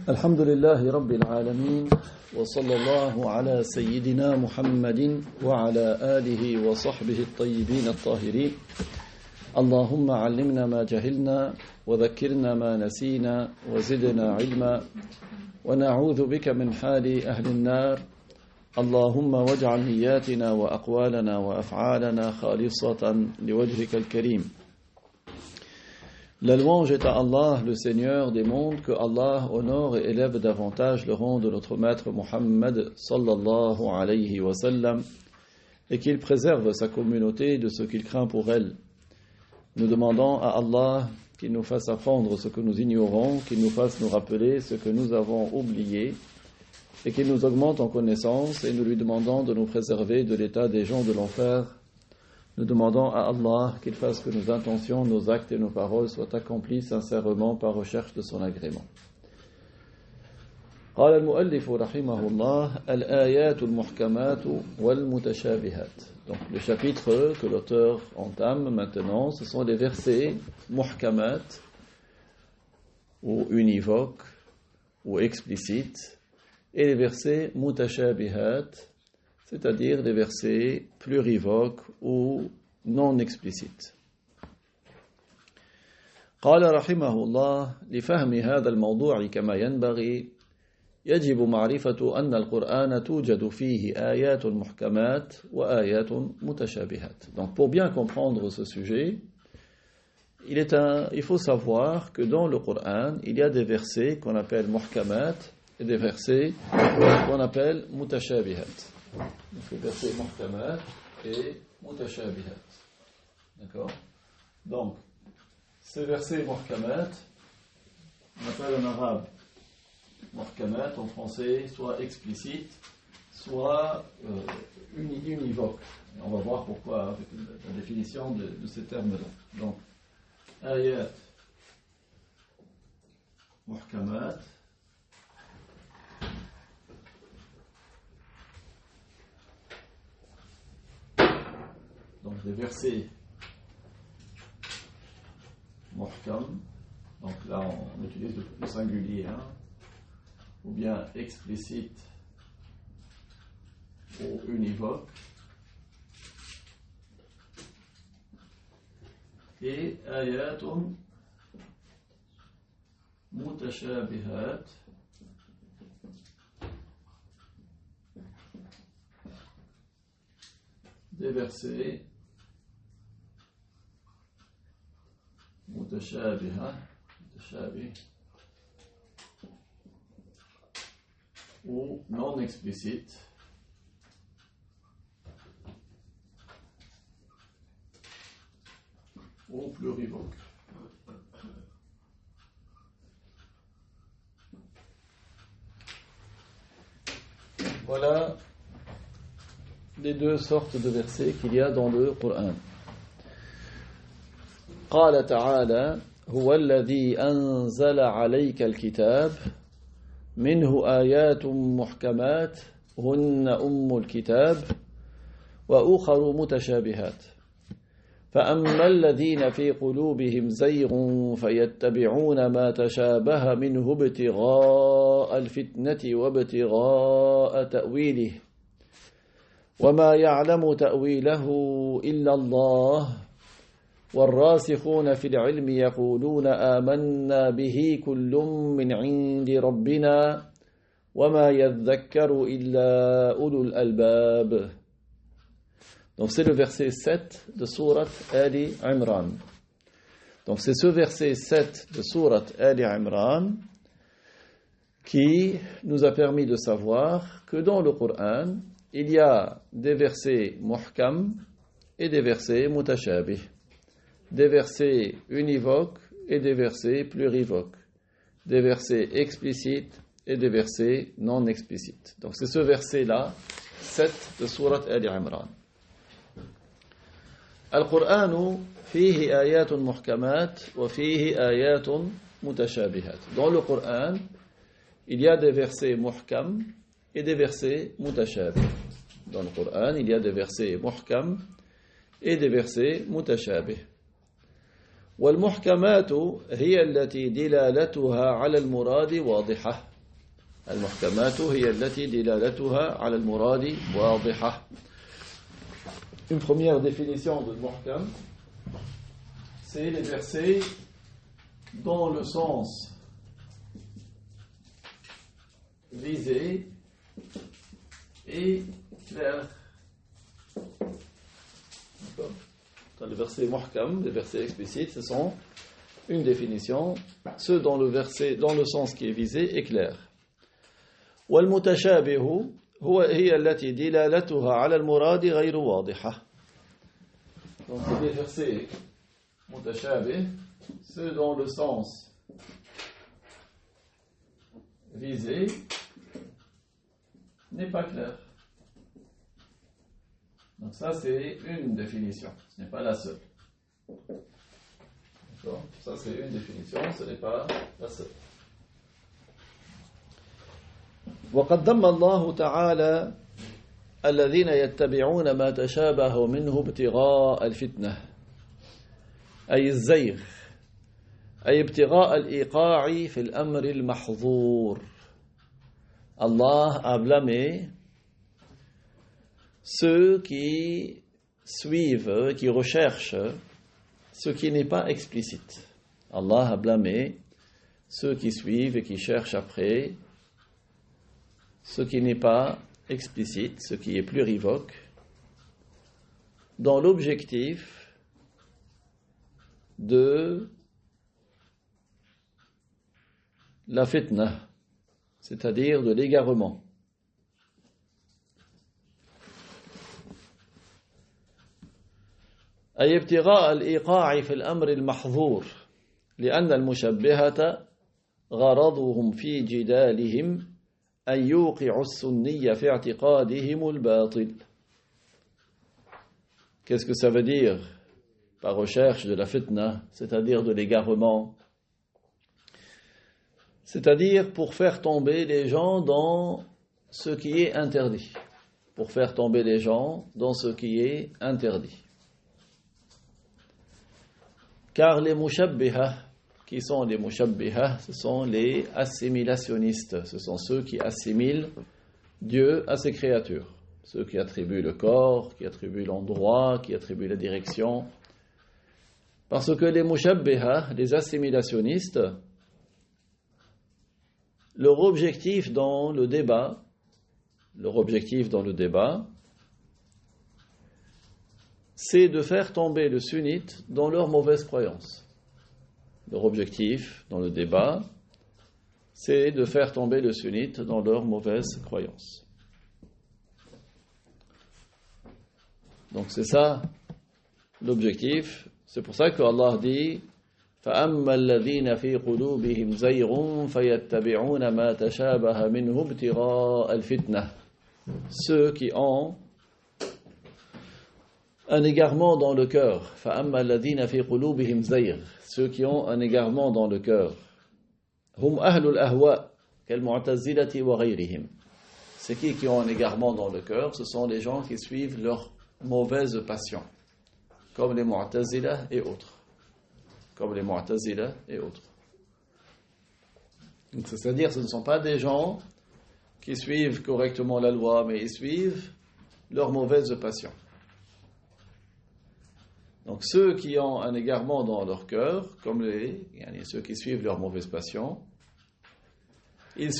الحمد لله رب العالمين وصلى الله على سيدنا محمد وعلى آله وصحبه الطيبين الطاهرين اللهم علمنا ما جهلنا وذكرنا ما نسينا وزدنا علما ونعوذ بك من حال أهل النار اللهم واجعل نياتنا وأقوالنا وأفعالنا خالصة لوجهك الكريم. La louange est à Allah, le Seigneur des mondes, que Allah honore et élève davantage le rang de notre maître Muhammad sallallahu alayhi wa sallam et qu'il préserve sa communauté de ce qu'il craint pour elle. Nous demandons à Allah qu'il nous fasse apprendre ce que nous ignorons, qu'il nous fasse nous rappeler ce que nous avons oublié et qu'il nous augmente en connaissance, et nous lui demandons de nous préserver de l'état des gens de l'enfer. Nous demandons à Allah qu'il fasse que nos intentions, nos actes et nos paroles soient accomplis sincèrement par recherche de son agrément. قال المؤلف رحمه الله الآيات المحكمات والمتشابهات. Donc le chapitre que l'auteur entame maintenant, ce sont les versets muhkamat ou univoques ou explicites et les versets mutashabihat, c'est-à-dire des versets plurivoques ou non explicites. قال رحمه الله لفهم هذا الموضوع كما ينبغي يجب معرفة أن القرآن توجد فيه آيات محكمات وآيات متشابهات. Donc pour bien comprendre ce sujet, il faut savoir que dans le Coran, il y a des versets qu'on appelle muhkamat et des versets qu'on appelle mutashabihat. Donc les versets muhkamat et mutashabihat. D'accord? Donc, ces versets muhkamat, on appelle en arabe muhkamat, en français, soit explicite, soit univoque. Et on va voir pourquoi avec la définition de ces termes-là. Donc, ayat muhkamat, donc des versets muhkam, donc là on utilise le singulier, ou bien explicite ou univoque, et ayatun mutashabihat, des versets mutashabih ou non explicite ou plurivoque. Voilà les deux sortes de versets qu'il y a dans le Coran. قال تعالى هو الذي أنزل عليك الكتاب منه آيات محكمات هن أم الكتاب وأخر متشابهات فأما الذين في قلوبهم زيغ فيتبعون ما تشابه منه ابتغاء الفتنة وابتغاء تأويله وما يعلم تأويله إلا الله والراسخون في العلم يقولون آمنا به كل من عند ربنا وما يذكر إلا أولو الألباب. Donc c'est le verset 7 de sourate Ali Imran. Donc c'est ce verset 7 de sourate Ali Imran qui nous a permis de savoir que dans le Coran, il y a des versets muhkam et des versets mutashabih, des versets univoques et des versets plurivoques, des versets explicites et des versets non explicites. Donc c'est ce verset-là, 7 de sourate Ali Imran. Al-Qur'an fihi ayatun muhkamat wa fihi ayatun mutashabihat. Dans le Coran, il y a des versets muhkam et des versets mutashabih. Dans le Coran, il y a des versets muhkam et des versets mutashabih. والمحكمات هي التي دلالتها على المراد واضحة. المحكمات هي التي دلالتها على المراد واضحة. Une première définition de muhkam, c'est les versets dont le sens visé est clair. Dans les versets muhkam, les versets explicites, ce sont une définition, ceux dont le sens qui est visé est clair. والمتشابه هي التي دلالتها على المراد غير واضحة. Donc les versets mutashabih, ceux dont le sens visé n'est pas clair. Donc ça c'est une définition, ce n'est pas la seule. D'accord ? Ça c'est une définition, ce n'est pas la seule. وقد ذم الله تعالى الذين يتبعون ما تشابه منه ابتغاء الفتنة أي الزيغ أي ابتغاء الإيقاع في الأمر المحظور. Allah a blâmé ceux qui suivent, qui recherchent ce qui n'est pas explicite. Allah a blâmé ceux qui suivent et qui cherchent après ce qui n'est pas explicite, ce qui est plurivoque, dans l'objectif de la fitna, c'est-à-dire de l'égarement. أي ابتغاء الإيقاع في الأمر المحظور لأن المشبهة غرضهم في جدالهم أن يوقعوا السنية في اعتقادهم الباطل. Qu'est-ce que ça veut dire par recherche de la fitna, c'est-à-dire de l'égarement? C'est-à-dire pour faire tomber les gens dans ce qui est interdit. Pour faire tomber les gens dans ce qui est interdit. Car les mushabbihah, qui sont les mushabbihah, ce sont les assimilationnistes. Ce sont ceux qui assimilent Dieu à ses créatures. Ceux qui attribuent le corps, qui attribuent l'endroit, qui attribuent la direction. Parce que les mushabbihah, les assimilationnistes, leur objectif dans le débat, c'est de faire tomber le sunnite dans leur mauvaise croyance. Leur objectif dans le débat, c'est de faire tomber le sunnite dans leur mauvaise croyance. Donc c'est ça l'objectif. C'est pour ça que Allah dit فَأَمَّا الَّذِينَ فِي قُلُوبِهِمْ زَيْغٌ فَيَتَّبِعُونَ مَا تَشَابَهَ مِنْهُ ابْتِغَاءَ الْفِتْنَةِ. Ceux qui ont un égarement dans le cœur. فَأَمَّا الَّذِينَ فِي قُلُوبِهِمْ زَيْغٌ. Ceux qui ont un égarement dans le cœur. هُمْ أَهْلُ الْأَهْوَاءِ كَالْمُعْتَزِلَةِ وَغَيْرِهِمْ. C'est qui ont un égarement dans le cœur? Ce sont les gens qui suivent leurs mauvaises passions, comme les Mu'tazila et autres. Donc, c'est-à-dire, ce ne sont pas des gens qui suivent correctement la loi, mais ils suivent leurs mauvaises passions. Donc ceux qui ont un égarement dans leur cœur, comme ceux qui suivent leurs mauvaises passions, ils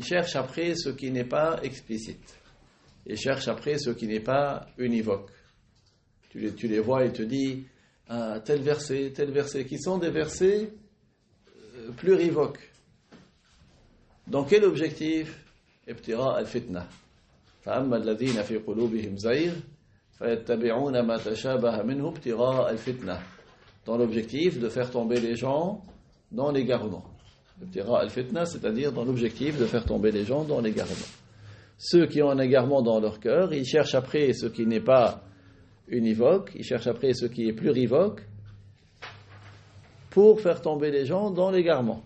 cherchent après ce qui n'est pas explicite. Ils cherchent après ce qui n'est pas univoque. Tu les vois et te dis tel verset, qui sont des versets plurivoques. Dans quel objectif? Ibtira al-fitna. فَأَمَّا الَّذِينَ فِي قُلُوبِهِمْ زَيْغٌ فَيَتَّبِعُونَ مَا تَشَابَهَ مِنْهُ ابْتِغَاءَ الْفِتْنَةِ. Dans l'objectif de faire tomber les gens dans l'égarement. Ibtira al-fitna, c'est-à-dire dans l'objectif de faire tomber les gens dans l'égarement. Ceux qui ont un égarement dans leur cœur, ils cherchent après ce qui n'est pas univoque, ils cherchent après ce qui est plurivoque pour faire tomber les gens dans l'égarement.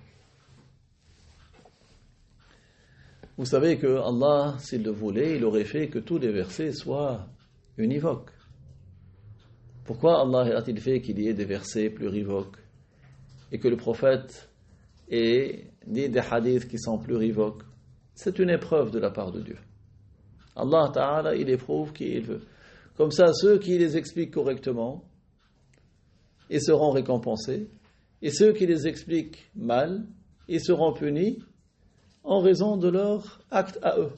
Vous savez que Allah, s'il le voulait, il aurait fait que tous les versets soient univoques. Pourquoi Allah a-t-il fait qu'il y ait des versets plurivoques et que le prophète et ni des hadiths qui sont plurivoques. C'est une épreuve de la part de Dieu. Allah Ta'ala, il éprouve qui il veut. Comme ça, ceux qui les expliquent correctement, ils seront récompensés, et ceux qui les expliquent mal, ils seront punis en raison de leur acte à eux.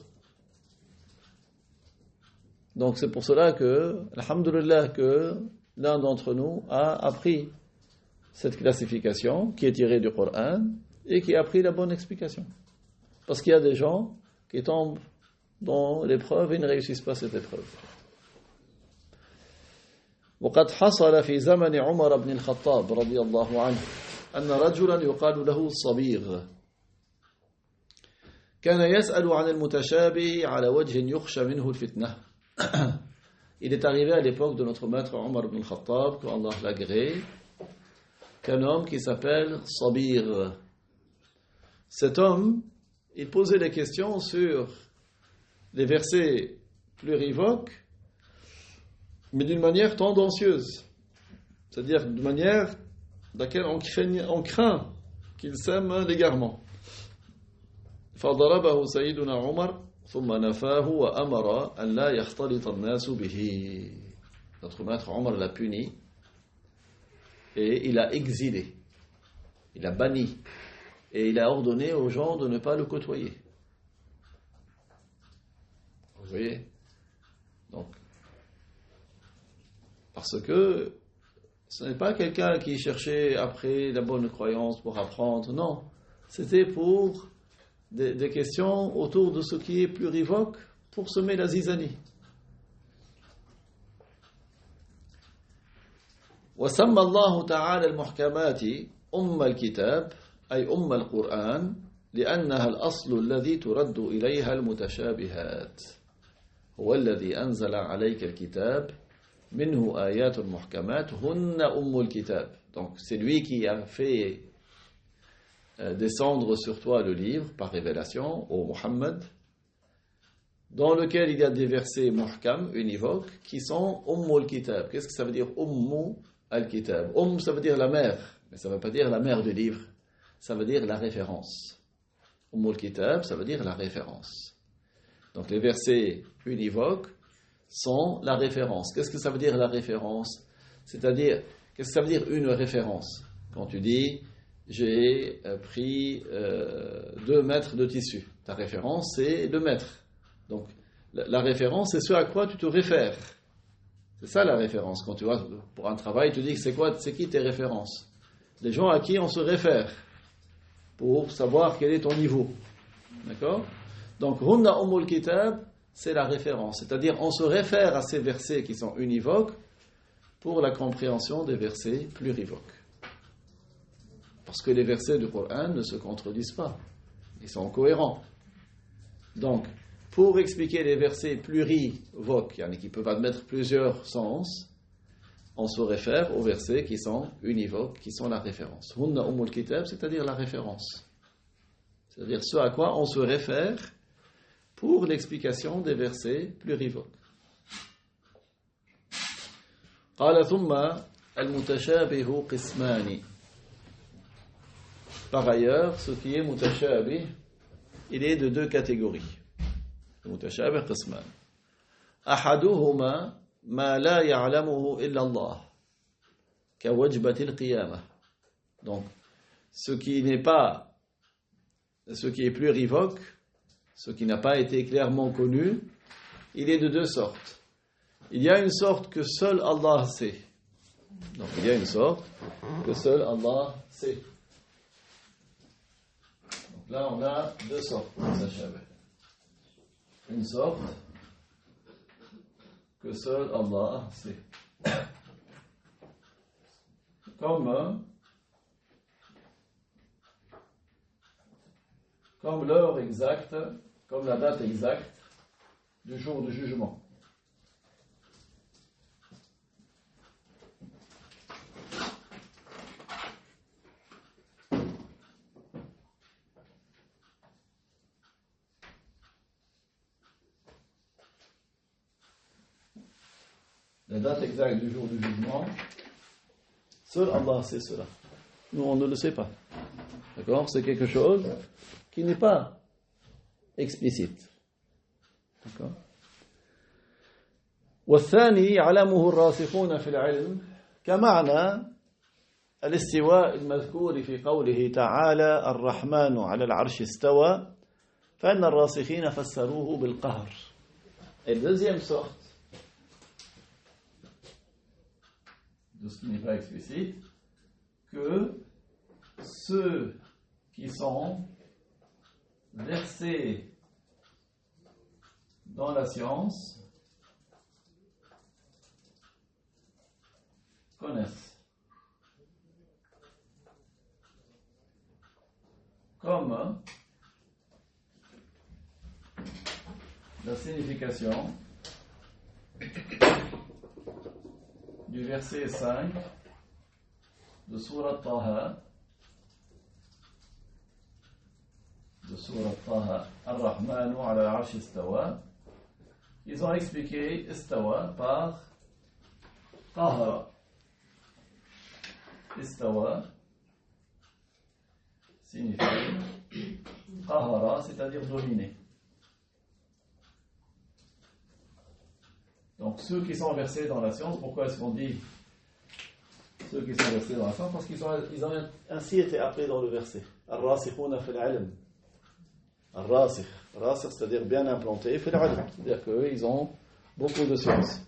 Donc c'est pour cela que, alhamdoulilah, que l'un d'entre nous a appris cette classification qui est tirée du Coran et qui a pris la bonne explication. Parce qu'il y a des gens qui tombent dans l'épreuve et ne réussissent pas cette épreuve. وقد حصل في زمن عمر بن الخطاب رضي الله عنه أن رجلا يقال له الصبيغ كان يسأل عن المتشابه على وجه يخشى منه الفتنة. Il est arrivé à l'époque de notre maître Omar ibn al-Khattab, que Allah l'agrée, qu'un homme qui s'appelle Sabir. Cet homme, il posait des questions sur les versets plurivoques, mais d'une manière tendancieuse. C'est-à-dire d'une manière dans laquelle on craint qu'il sème l'égarement. فضربه سيدنا عمر ثم نفاه وأمر أن لا يختلط الناس به. Notre maître Omar l'a puni et il a exilé, il a banni et il a ordonné aux gens de ne pas le côtoyer. Vous voyez? Donc, parce que ce n'est pas quelqu'un qui cherchait après la bonne croyance pour apprendre, non. C'était pour des questions autour de ce qui est plurivoque pour semer la zizanie. وسمى الله تعالى المحكمات الكتاب أي القرآن لأنها الأصل الذي ترد إليها المتشابهات هو الذي أنزل عليك الكتاب منه آيات محكمات هن الكتاب. Donc c'est lui qui a fait descendre sur toi le livre par révélation, ô Muhammad, dans lequel il y a des versets muhkam, univoques, qui sont al-kitab. Qu'est-ce que ça veut dire al-kitab? Ça veut dire la mère, mais ça ne veut pas dire la mère du livre, ça veut dire la référence. Al-kitab, ça veut dire la référence. Donc les versets univoques sont la référence. Qu'est-ce que ça veut dire la référence? C'est-à-dire, qu'est-ce que ça veut dire une référence? Quand tu dis j'ai pris 2 mètres de tissu. Ta référence, c'est 2 mètres. Donc, la référence, c'est ce à quoi tu te réfères. C'est ça la référence. Quand tu vas pour un travail, tu dis que c'est qui tes références? Les gens à qui on se réfère pour savoir quel est ton niveau. D'accord? Donc, Hunna Kitab, c'est la référence. C'est-à-dire, on se réfère à ces versets qui sont univoques pour la compréhension des versets plurivoques. Parce que les versets du Coran ne se contredisent pas. Ils sont cohérents. Donc, pour expliquer les versets plurivoques, qui peuvent admettre plusieurs sens, on se réfère aux versets qui sont univoques, qui sont la référence. Hunna Kitab, c'est-à-dire la référence. C'est-à-dire ce à quoi on se réfère pour l'explication des versets plurivoques. قال ثم المتشابه قسمان. Par ailleurs, ce qui est mutashabih, il est de 2 catégories. Mutashabih qisman. أحدهما ما لا يعلمه إلا الله كوجبة القيامة. Donc, ce qui est plurivoque, ce qui n'a pas été clairement connu, il est de 2 sortes. Il y a une sorte que seul Allah sait. Donc, il y a une sorte que seul Allah sait. Là, on a 2 sortes de mutashabih. Une sorte que seul Allah sait. Comme l'heure exacte, comme la date exacte du jour du jugement. La date exacte du jour du jugement, seul Allah sait cela. Nous, on ne le sait pas. D'accord? C'est quelque chose qui n'est pas explicite. D'accord? والثاني يعلمه الراسخون في العلم كمعنى الاستواء المذكور في قوله تعالى الرحمن على العرش استوى فإن الراسخين فسروه بالقهر. Et deuxième sorte de ce qui n'est pas explicite, que ceux qui sont versés dans la science connaissent. Comme la signification du verset 5 de Surat Taha, Ar-Rahmanu ala al-Arsh istawa. Ils ont expliqué istawa par qahara. Istawa signifie qahara, c'est-à-dire dominer. Donc ceux qui sont versés dans la science, pourquoi est-ce qu'on dit ceux qui sont versés dans la science? Parce qu'ils ont ainsi été appelés dans le verset. Ar-Rasikhuna fil ilm. Ar-Rasikh, c'est-à-dire bien implanté, fil ilm. C'est-à-dire qu'ils ont beaucoup de science.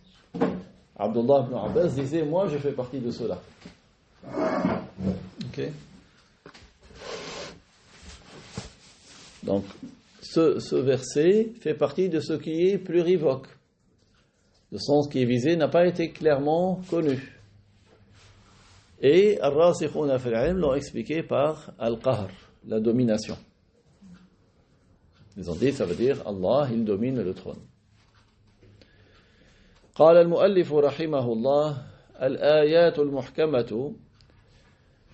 Abdullah ibn Abbas disait, moi je fais partie de ceux-là. Ok. Donc, ce verset fait partie de ce qui est plurivoque. Le sens qui est visé n'a pas été clairement connu. Et Ar-Rasikhuna fil ilm l'ont expliqué par Al-Qahr, la domination. Ils ont dit, ça veut dire Allah, il domine le trône. قال المؤلف رحمه الله الآيات المحكمة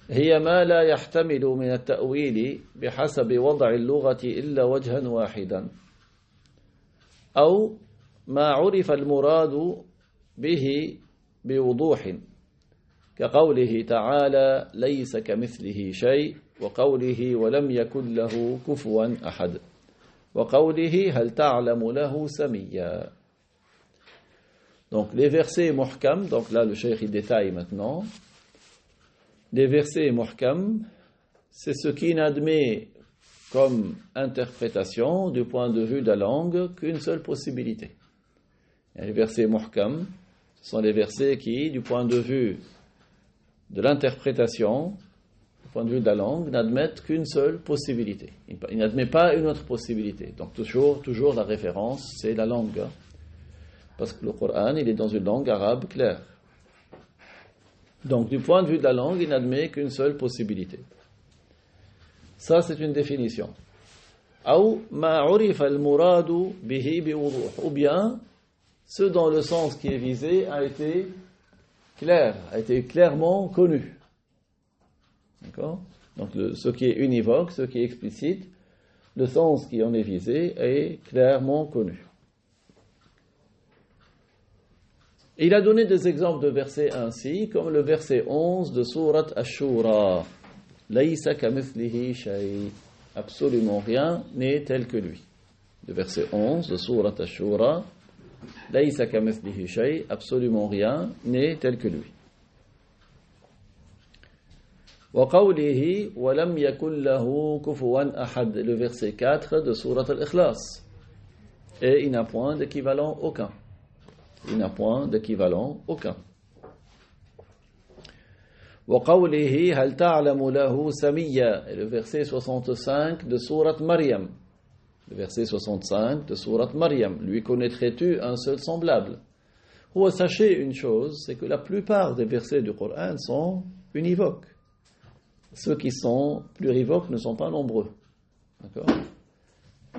هي ما لا يحتمل من التأويل بحسب وضع اللغة إلا وجها واحدا أو ما عرف المراد به بوضوح كقوله تعالى ليس كمثله شيء وقوله ولم يكن له كفوا أحد وقوله هل تعلم له سميا. Donc les versets muhkam, donc là le cheikh il détaille maintenant. Les versets muhkam, c'est ce qui n'admet comme interprétation du point de vue de la langue qu'une seule possibilité. Et les versets muhkam, ce sont les versets qui, du point de vue de l'interprétation, du point de vue de la langue, n'admettent qu'une seule possibilité. Il n'admet pas une autre possibilité. Donc toujours la référence, c'est la langue. Parce que le Coran, il est dans une langue arabe claire. Donc, du point de vue de la langue, il n'admet qu'une seule possibilité. Ça, c'est une définition. Ou bien, ce dont le sens qui est visé a été clair, a été clairement connu. D'accord? Donc, ce qui est univoque, ce qui est explicite, le sens qui en est visé est clairement connu. Il a donné des exemples de versets ainsi, comme le verset 11 de Surat Ash-Shura. Laysa kamithlihi shay. Absolument rien n'est tel que lui. Le verset 11 de Surat Ash-Shura. Laysa kamithlihi shay. Absolument rien n'est tel que lui. Wa qawlihi wa lam yakun lahu kufuwan ahad. Le verset 4 de Surat Al-Ikhlas. Et il n'a point d'équivalent aucun. Il n'a point d'équivalent aucun. وَقَوْلِهِ هَلْ تَعْلَمُ لَهُ سَمِيًّا. Et le verset 65 de Surat Maryam. Le verset 65 de Surat Maryam. Lui connaîtrais-tu un seul semblable? Ou sachez une chose, c'est que la plupart des versets du Coran sont univoques. Ceux qui sont plurivoques ne sont pas nombreux. D'accord?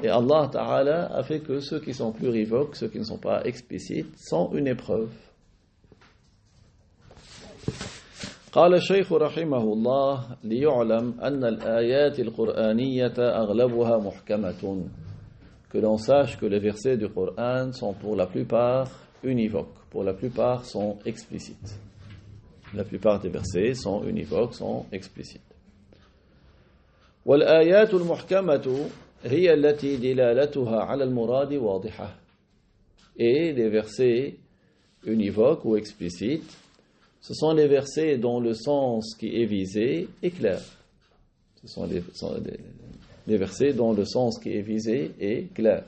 Et Allah Ta'ala a fait que ceux qui sont plurivoques, ceux qui ne sont pas explicites, sont une épreuve. قال الشيخ رحمه الله ليعلم أن الآيات القرآنية أغلبها محكمة. Que l'on sache que les versets du Coran sont pour la plupart univoques, pour la plupart sont explicites. La plupart des versets sont univoques, sont explicites. والآيات المحكمة هي التي دلالتها على المراد واضحة. Et les versets univoques ou explicites, ce sont les versets dont le sens qui est visé est clair. Ce sont les versets dont le sens qui est visé est clair.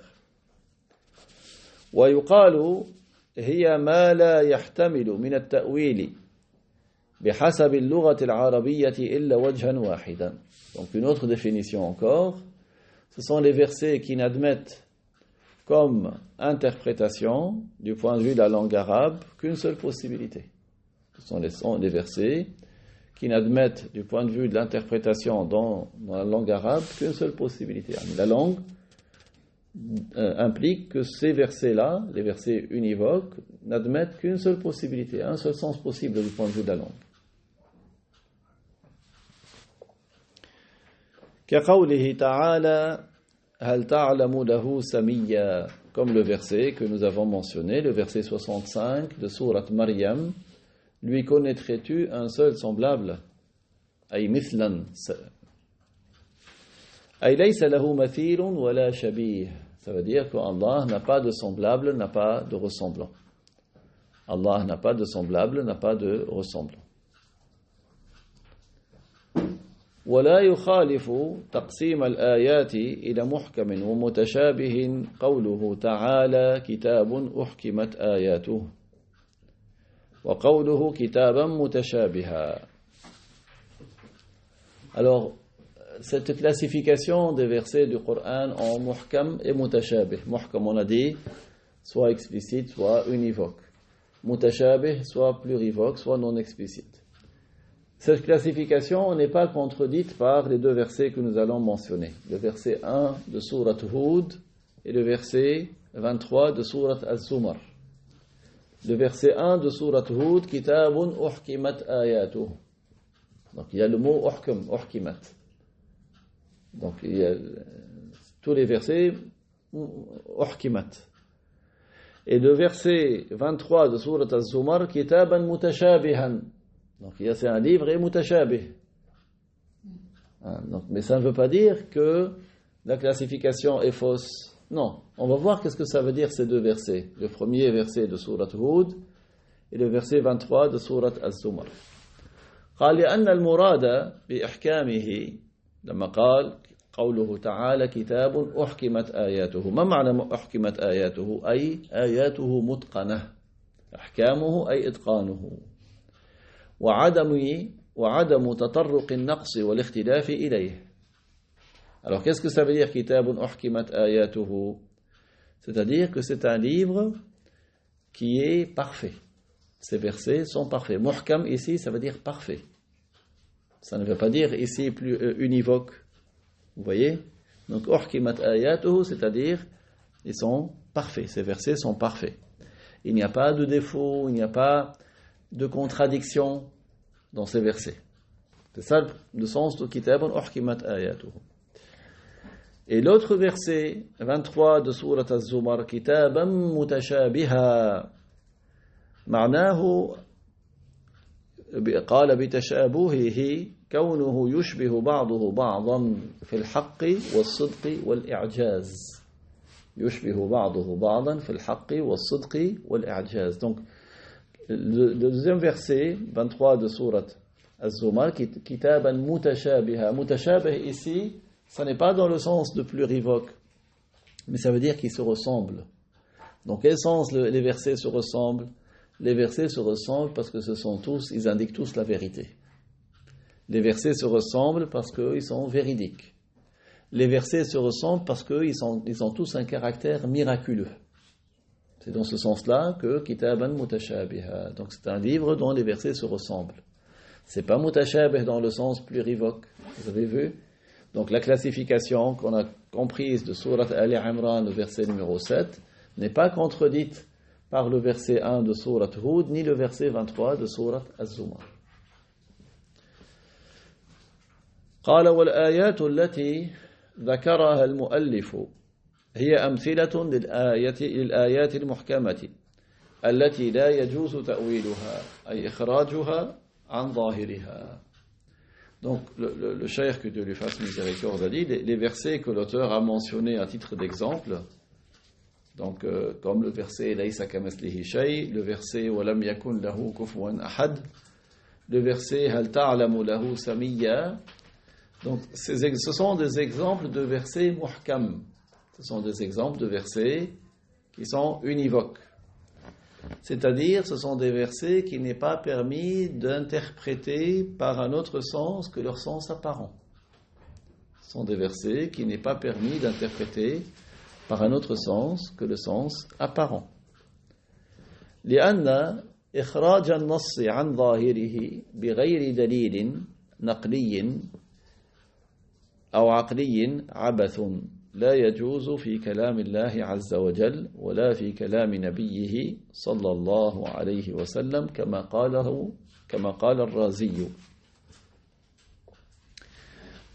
ويقال هي ما لا يحتمل من التأويل بحسب اللغة العربية إلا وجها واحدا. Donc une autre définition encore, ce sont les versets qui n'admettent comme interprétation du point de vue de la langue arabe qu'une seule possibilité. Ce sont les versets qui n'admettent du point de vue de l'interprétation dans la langue arabe qu'une seule possibilité. La langue implique que ces versets-là, les versets univoques, n'admettent qu'une seule possibilité, un seul sens possible du point de vue de la langue. كقوله تعالى هل تعلم له سميا, comme le verset que nous avons mentionné, le verset 65 de sourate Maryam, lui connaîtrais-tu un seul semblable? أي مثلا, أي ليس له مثيل ولا شبيه. Ça veut dire qu'Allah n'a pas de semblable, n'a pas de ressemblant. Allah n'a pas de semblable, n'a pas de ressemblant. ولا يخالف تقسيم الآيات إلى محكم ومتشابه قوله تعالى كتاب أحكمت آياته وقوله كتابا متشابها. Alors, cette classification des versets du Coran en muhkam et mutashabih. Muhkam, on a dit, soit explicite, soit univoque. Mutashabih, soit plurivoque, soit non explicite. Cette classification n'est pas contredite par les deux versets que nous allons mentionner. Le verset 1 de sourate Hud et le verset 23 de sourate Az-Zumar. Le verset 1 de sourate Hud, Kitabun uhkimat ayatuh. Donc il y a le mot uhkimat. Donc il y a tous les versets uhkimat. Et le verset 23 de sourate Az-Zumar, Kitaban mutashabihan. Donc c'est un livre et mutashabih. Donc, mais ça ne veut pas dire que la classification est fausse. Non, on va voir qu'est-ce que ça veut dire ces deux versets. Le premier verset de sourate Hud et le verset 23 de sourate Az-Zumar. قال لأن المراد بإحكامه لما قال قوله تعالى كتاب أحكمت آياته. ما معنى أحكمت آياته؟ أي آياته متقنة. أحكامه أي إتقانه. وعدم تطرق النقص والاختلاف إليه. Alors qu'est-ce que ça veut dire كتاب أحكمت آياته? C'est-à-dire que c'est un livre qui est parfait. Ces versets sont parfaits. Muhkam ici, ça veut dire parfait. Ça ne veut pas dire ici plus univoque. Vous voyez? Donc أحكمت آياته, c'est-à-dire ils sont parfaits. Ces versets sont parfaits. Il n'y a pas de défaut, il n'y a pas de contradiction dans ces versets. C'est ça le sens de Kitabun uhkimat ayatuhu. Et l'autre verset 23 de sourate Az-Zumar, Kitaban mutashabiha, معناه قال بتشابهه كونه يشبه بعضه بعضا في الحق والصدق والإعجاز. يشبه بعضه بعضا في الحق والصدق والإعجاز. Donc le deuxième verset 23 de sourate Az-Zumar, Kitaban mutashabiha. Mutashabih ici, ça n'est pas dans le sens de plurivoque, mais ça veut dire qu'ils se ressemblent. Donc quel sens les versets se ressemblent? Les versets se ressemblent parce que ils indiquent tous la vérité. Les versets se ressemblent parce qu'ils sont véridiques. Les versets se ressemblent parce qu'ils ont tous un caractère miraculeux. C'est dans ce sens-là que Kitaban mutashabiha. Donc c'est un livre dont les versets se ressemblent. C'est pas mutashabih dans le sens plurivoque. Vous avez vu? Donc la classification qu'on a comprise de sourate Ali Imran, le verset numéro 7, n'est pas contredite par le verset 1 de sourate Hud, ni le verset 23 de sourate Az-Zumar. قال والآيات التي ذكرها المؤلف هي أمثلة للآيات المحكمة التي لا يجوز تأويلها أي إخراجها عن ظاهرها. Donc, le cheikh, que Dieu lui fasse miséricorde, a dit les versets que l'auteur a mentionnés à titre d'exemple, donc comme le verset Laysa kamithlihi shay, le verset Walam yakun lahu kufuwan ahad, le verset Hal ta'lamu lahu samiyya. Donc, ce sont des exemples de versets muhkam. Ce sont des exemples de versets qui sont univoques. C'est-à-dire, ce sont des versets qu'il n'est pas permis d'interpréter par un autre sens que leur sens apparent. Ce sont des versets qu'il n'est pas permis d'interpréter par un autre sens que le sens apparent. لأن إخراج النص عن ظاهره بغير دليل نقلي أو عقلي عبث لا يجوز في كلام الله عز وجل ولا في كلام نبيه صلى الله عليه وسلم كما قال الرازي.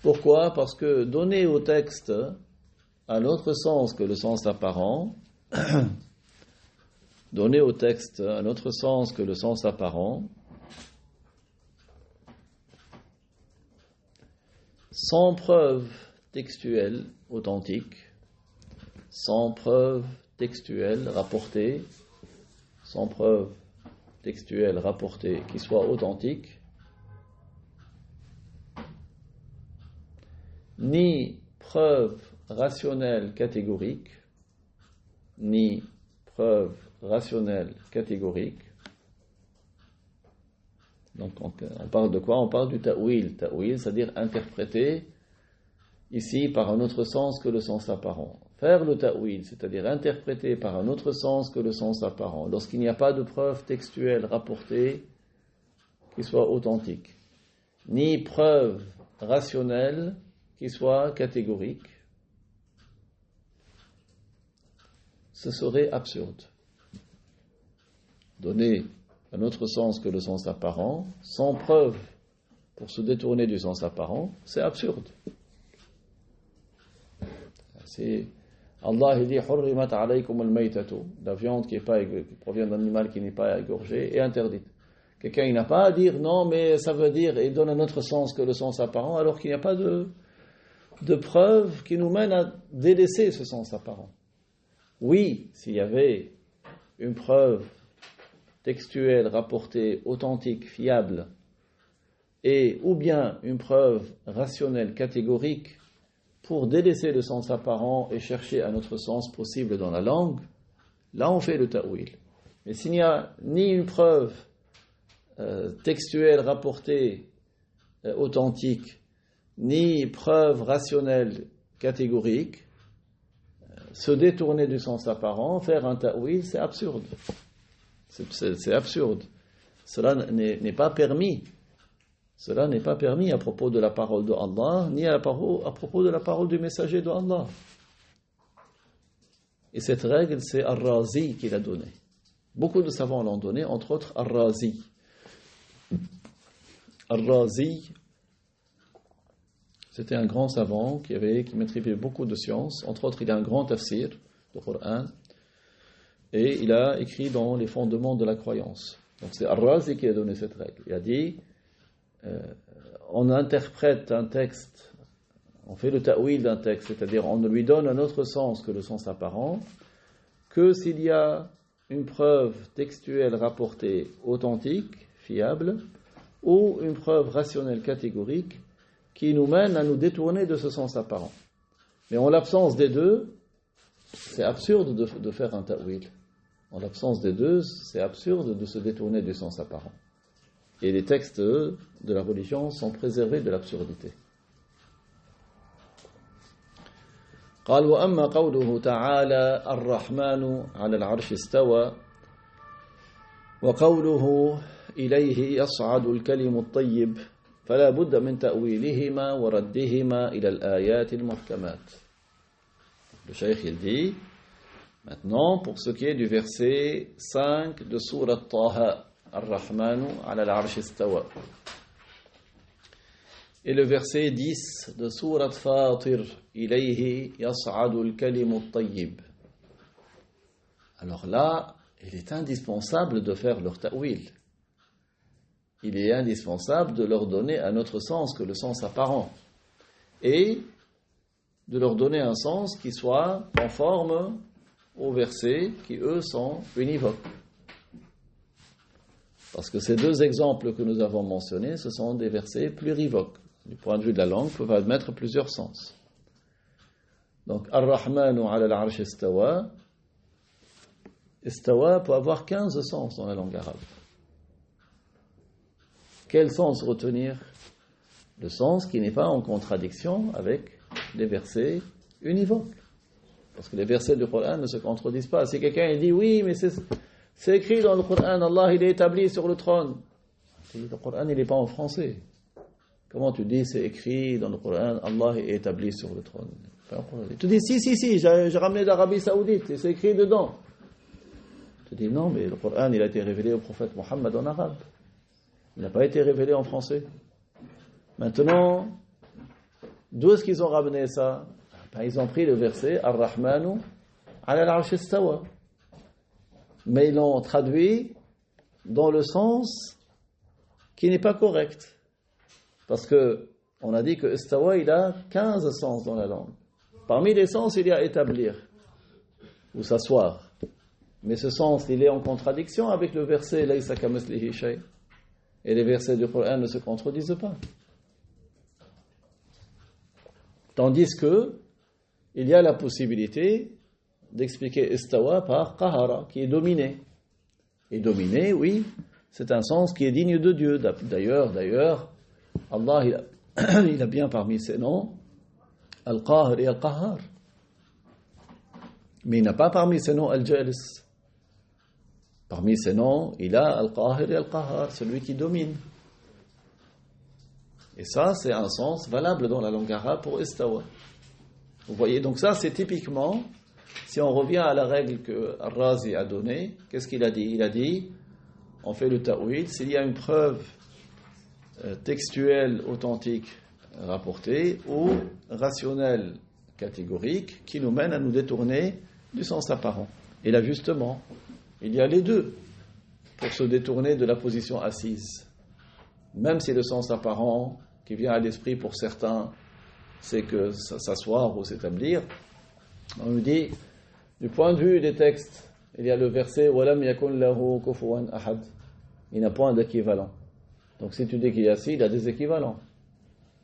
Pourquoi? Parce que donner au texte un autre sens que le sens apparent, donner au texte un autre sens que le sens apparent, sans preuve textuelle authentique, sans preuve textuelle rapportée, sans preuve textuelle rapportée qui soit authentique, ni preuve rationnelle catégorique, ni preuve rationnelle catégorique. Donc on parle de quoi? On parle du ta'wil. Ta'wil, c'est-à-dire interpréter ici par un autre sens que le sens apparent. Faire le ta'wil, c'est-à-dire interpréter par un autre sens que le sens apparent, lorsqu'il n'y a pas de preuve textuelle rapportée qui soit authentique, ni preuve rationnelle qui soit catégorique, ce serait absurde. Donner un autre sens que le sens apparent, sans preuve pour se détourner du sens apparent, c'est absurde. C'est Allah il dit Hurrimat alaykum al-maytatu, la viande qui provient d'un animal qui n'est pas égorgé est interdite. Quelqu'un il n'a pas à dire non, mais ça veut dire, et donne un autre sens que le sens apparent, alors qu'il n'y a pas de preuve qui nous mène à délaisser ce sens apparent. Oui, s'il y avait une preuve textuelle, rapportée, authentique, fiable, et ou bien une preuve rationnelle, catégorique, pour délaisser le sens apparent et chercher un autre sens possible dans la langue, là on fait le ta'wil. Mais s'il n'y a ni une preuve textuelle, rapportée, authentique, ni preuve rationnelle, catégorique, se détourner du sens apparent, faire un ta'wil, c'est absurde. C'est absurde. Cela n'est pas permis. Cela n'est pas permis à propos de la parole de Allah, ni à propos de la parole du messager de Allah. Et cette règle, c'est Ar-Razi qui l'a donnée. Beaucoup de savants l'ont donnée, entre autres Ar-Razi. Ar-Razi, c'était un grand savant qui maîtrisait beaucoup de sciences. Entre autres, il a un grand tafsir du Coran. Et il a écrit dans les fondements de la croyance. Donc c'est Ar-Razi qui a donné cette règle. Il a dit, on interprète un texte, on fait le ta'wil d'un texte, c'est-à-dire on ne lui donne un autre sens que le sens apparent, que s'il y a une preuve textuelle rapportée authentique, fiable, ou une preuve rationnelle catégorique qui nous mène à nous détourner de ce sens apparent. Mais en l'absence des deux, c'est absurde de faire un ta'wil. En l'absence des deux, c'est absurde de se détourner du sens apparent. Et les textes de la religion sont préservés de l'absurdité. قال وأما قوله تعالى الرحمن على العرش استوى وقوله إليه يصعد الكلم الطيب فلا بد من تأويلهما وردهما إلى الآيات المحكمات. Le cheikh il dit maintenant pour ce qui est du verset 5 de sourate Taha, Ar-Rahmanu ala al-arsh istawa, et le verset 10 de sourate Fatir, Ilayhi yas'adu al-kalimu at-tayyib. Alors là, il est indispensable de faire leur ta'wil. il est indispensable de leur donner un autre sens que le sens apparent. Et de leur donner un sens qui soit conforme aux versets qui, eux, sont univoques. Parce que ces deux exemples que nous avons mentionnés, ce sont des versets plurivoques. Du point de vue de la langue, peuvent admettre plusieurs sens. Donc, Ar-Rahmanu ala al-Arsh istawa. Istawa peut avoir 15 sens dans la langue arabe. Quel sens retenir? Le sens qui n'est pas en contradiction avec les versets univoques. Parce que les versets du Coran ne se contredisent pas. Si quelqu'un dit oui, mais c'est écrit dans le Coran, Allah il est établi sur le trône. Le Coran il n'est pas en français. Comment tu dis c'est écrit dans le Coran, Allah est établi sur le trône? Tu dis si, j'ai ramené d'Arabie Saoudite et c'est écrit dedans. Tu dis non, mais le Coran il a été révélé au prophète Mohammed en arabe. Il n'a pas été révélé en français. Maintenant, d'où est-ce qu'ils ont ramené ça? Ils ont pris le verset Ar-Rahmanu ala al-Arsh istawa. Mais ils l'ont traduit dans le sens qui n'est pas correct. Parce que on a dit que istawa, il a 15 sens dans la langue. Parmi les sens, il y a établir ou s'asseoir. Mais ce sens, il est en contradiction avec le verset Laysa kamithlihi shay. Et les versets du Coran ne se contredisent pas. Tandis que il y a la possibilité d'expliquer istawa par qahara, qui est dominé. Et dominé, oui, c'est un sens qui est digne de Dieu. D'ailleurs, Allah, il a bien parmi ses noms Al-Qahir et Al-Qahar. Mais il n'a pas parmi ses noms Al-Jalis. Parmi ses noms, il a Al-Qahir et Al-Qahar, celui qui domine. Et ça, c'est un sens valable dans la langue arabe pour istawa. Vous voyez, donc ça, c'est typiquement, si on revient à la règle que Ar-Razi a donnée, qu'est-ce qu'il a dit? Il a dit, on fait le ta'wil, s'il y a une preuve textuelle, authentique, rapportée, ou rationnelle, catégorique, qui nous mène à nous détourner du sens apparent. Et là, justement, il y a les deux pour se détourner de la position assise. Même si le sens apparent qui vient à l'esprit pour certains, c'est que s'asseoir ou s'établir, on nous dit, du point de vue des textes, il y a le verset Walam yakun lahu kufuwan ahad. Il n'a point d'équivalent. Donc si tu dis qu'il y a ci, il a des équivalents.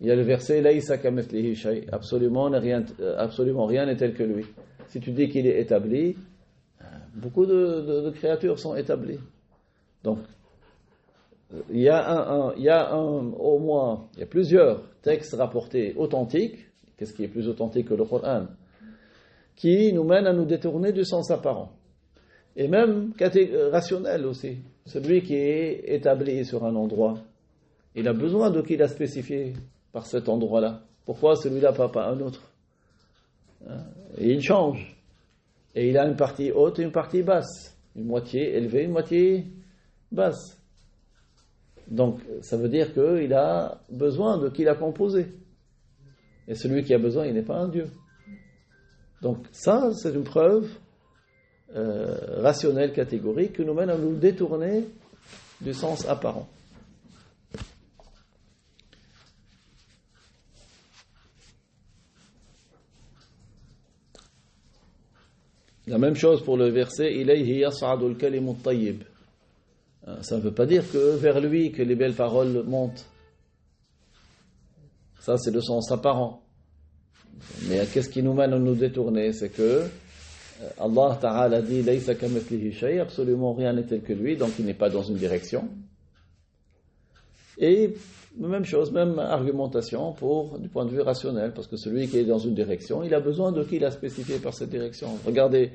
Il y a le verset Laysa kamithlihi shay. Absolument rien n'est tel que lui. Si tu dis qu'il est établi, beaucoup de créatures sont établies. Donc il y a au moins, il y a plusieurs textes rapportés authentiques. Qu'est-ce qui est plus authentique que le Coran? Qui nous mènent à nous détourner du sens apparent. Et même rationnel aussi. Celui qui est établi sur un endroit, il a besoin de qui l'a spécifié par cet endroit-là. Pourquoi celui-là, pas un autre? Et il change. Et il a une partie haute et une partie basse. Une moitié élevée, une moitié basse. Donc, ça veut dire qu'il a besoin de qui l'a composé. Et celui qui a besoin, il n'est pas un Dieu. Donc, ça, c'est une preuve rationnelle, catégorique, qui nous mène à nous détourner du sens apparent. La même chose pour le verset Ilayhi yas'adu al-kalimu at-tayyib. Ça ne veut pas dire que vers lui que les belles paroles montent. Ça, c'est le sens apparent. Mais qu'est-ce qui nous mène à nous détourner? C'est que Allah Ta'ala dit Laysa kamithlihi shay, absolument rien n'est tel que lui, donc il n'est pas dans une direction. Et même chose, même argumentation du point de vue rationnel, parce que celui qui est dans une direction, il a besoin de qui l'a spécifié par cette direction. Regardez,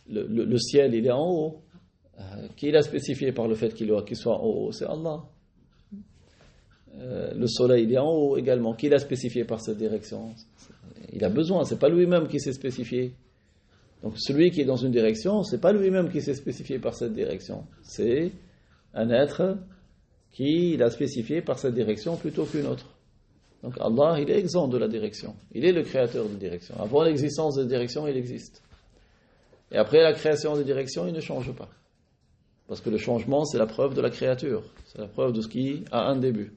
le ciel, il est en haut. Qui l'a spécifié par le fait qu'il soit en haut? C'est Allah. Le soleil, il est en haut également. Qui l'a spécifié par cette direction? Il a besoin, c'est pas lui-même qui s'est spécifié. Donc celui qui est dans une direction, c'est pas lui-même qui s'est spécifié par cette direction. C'est un être qui l'a spécifié par cette direction plutôt qu'une autre. Donc Allah, il est exempt de la direction. Il est le créateur de direction. Avant l'existence de direction, il existe. Et après la création de direction, il ne change pas. Parce que le changement, c'est la preuve de la créature. C'est la preuve de ce qui a un début.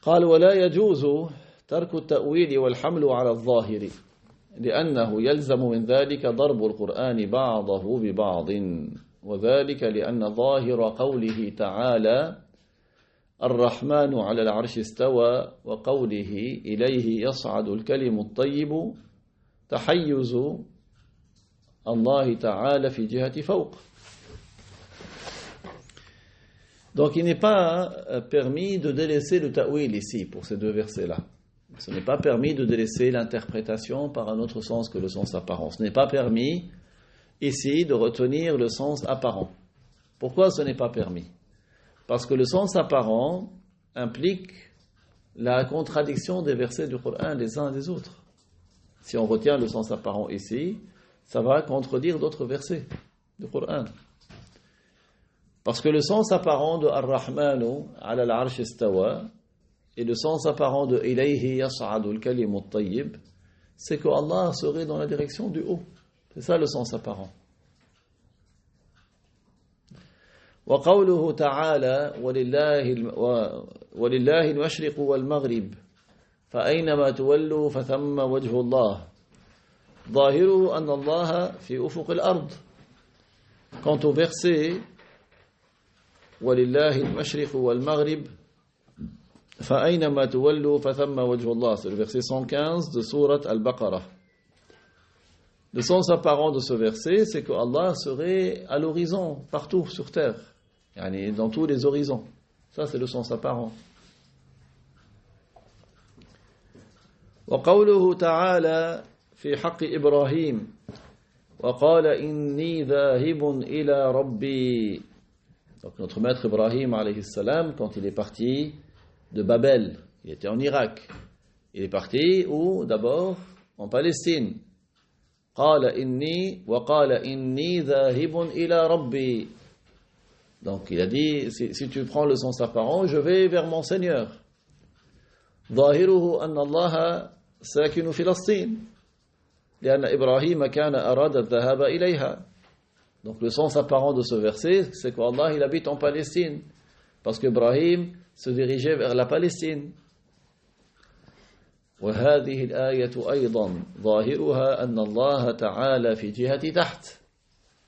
قال ولا يجوز ترك التأويل والحمل على الظاهر لأنه يلزم من ذلك ضرب القرآن بعضه ببعض وذلك لأن ظاهر قوله تعالى الرحمن على العرش استوى وقوله إليه يصعد الكلم الطيب تحيز الله تعالى في جهة فوق. Donc il n'est pas permis de délaisser le ta'wil ici pour ces deux versets-là. Ce n'est pas permis de délaisser l'interprétation par un autre sens que le sens apparent. Ce n'est pas permis ici de retenir le sens apparent. Pourquoi ce n'est pas permis? Parce que le sens apparent implique la contradiction des versets du Coran les uns des autres. Si on retient le sens apparent ici, ça va contredire d'autres versets du Coran. Parce que le sens apparent de Ar-Rahmanu ala al-Arsh istawa et le sens apparent de Ilayhi yas'adu al-kalimu at-tayyib, c'est que Allah serait dans la direction du haut. C'est ça le sens apparent. وقوله تعالى ولله المشرق والمغرب فأينما تولوا فثم وجه الله ظاهره أن الله في أفق الأرض. Quant au verset ولله المشرق والمغرب فأينما تولوا فثم وجه الله, c'est le verset 115 de sourate Al-Baqarah. Le sens apparent de ce verset, c'est que Allah serait à l'horizon, partout sur terre, yani dans tous les horizons. Ça, c'est le sens apparent. وقوله تعالى في حق إبراهيم وقال إني ذاهب إلى ربي. Donc notre maître Ibrahim alayhi salam, quand il est parti de Babel, il était en Irak. Il est parti où? D'abord en Palestine. قال إني وقال إني ذاهب إلى ربي. Donc il a dit, si tu prends le sens apparent, je vais vers mon Seigneur. ظاهره أن الله ساكن فلسطين لأن إبراهيم كان أراد الذهاب إليها. Donc le sens apparent de ce verset, c'est qu'Allah il habite en Palestine, parce qu'Ibrahim se dirigeait vers la Palestine. وهذه الآية أيضا ظاهرها أن الله تعالى في جهة تحت.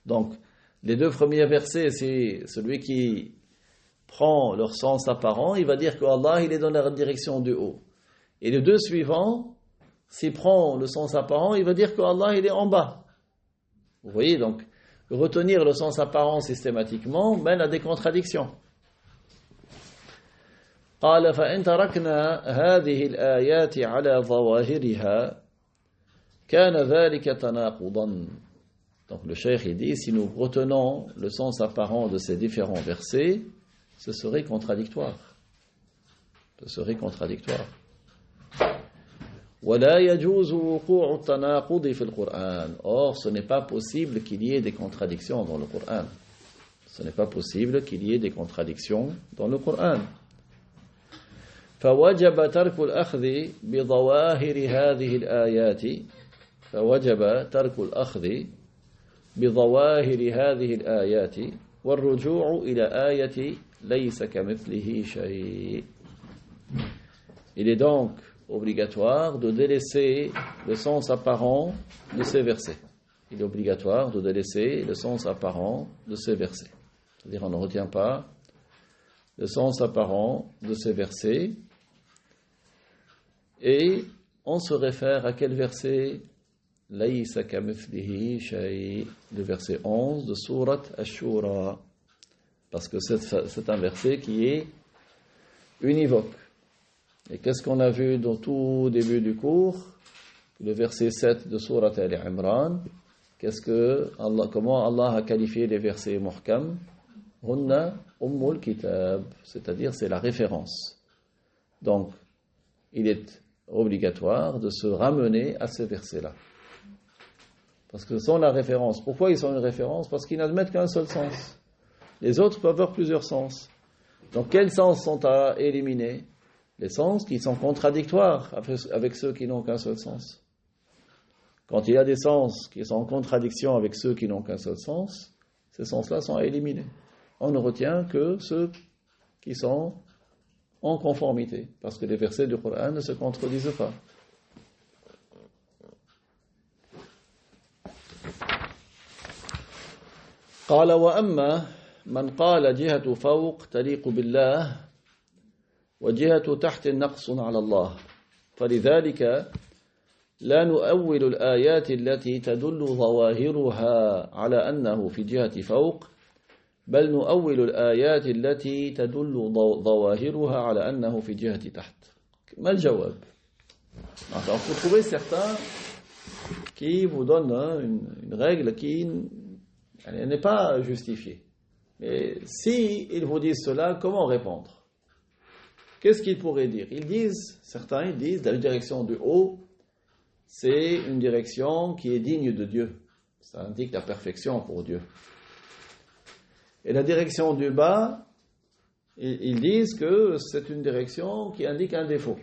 Donc les deux premiers versets, c'est celui qui prend leur sens apparent, il va dire qu'Allah il est dans la direction du haut. Et les deux suivants, s'il prend le sens apparent, il va dire qu'Allah il est en bas. Vous voyez, donc retenir le sens apparent systématiquement mène à des contradictions. قال فإن تركنا هذه الآيات على ظواهرها كان ذلك تناقضا. Donc le cheikh il dit, si nous retenons le sens apparent de ces différents versets, ce serait contradictoire. Ce serait contradictoire. ولا يجوز وقوع التناقض في القرآن. Or, ce n'est pas possible qu'il y ait des contradictions dans le Coran. Ce n'est pas possible qu'il y ait des contradictions dans le Coran. فوجب ترك الأخذ بظواهر هذه الآيات. فوجب ترك الأخذ بظواهر هذه الآيات والرجوع إلى آية ليس كمثله شيء. Il est donc obligatoire de délaisser le sens apparent de ces versets. Il est obligatoire de délaisser le sens apparent de ces versets. C'est-à-dire on ne retient pas le sens apparent de ces versets et on se réfère à quel verset? Laysa kamithlihi shay, le verset 11 de sourate Ash-Shura, parce que c'est un verset qui est univoque. Et qu'est-ce qu'on a vu dans tout début du cours? Le verset 7 de sourate Al-Imran, comment Allah a qualifié les versets muhkam? Hunna ummul kitab, c'est-à-dire c'est la référence. Donc, il est obligatoire de se ramener à ces versets-là. Parce que ce sont la référence. Pourquoi ils sont une référence? Parce qu'ils n'admettent qu'un seul sens. Les autres peuvent avoir plusieurs sens. Donc, quels sens sont à éliminer? Les sens qui sont contradictoires avec ceux qui n'ont qu'un seul sens. Quand il y a des sens qui sont en contradiction avec ceux qui n'ont qu'un seul sens, ces sens-là sont à éliminer. On ne retient que ceux qui sont en conformité, parce que les versets du Coran ne se contredisent pas. قال وأما من قال جهة فوق تليق بالله وجهة تحت نقص على الله فلذلك لا نؤول الآيات التي تدل ظواهرها على أنه في جهة فوق بل نؤول الآيات التي تدل ظواهرها على أنه في جهة تحت. ما الجواب؟ Alors, vous trouvez certains qui vous donnent une règle qui n'est pas justifiée. Mais si ils vous disent cela, comment répondre? Qu'est-ce qu'ils pourraient dire? Certains disent, la direction du haut, c'est une direction qui est digne de Dieu. Ça indique la perfection pour Dieu. Et la direction du bas, ils disent que c'est une direction qui indique un défaut.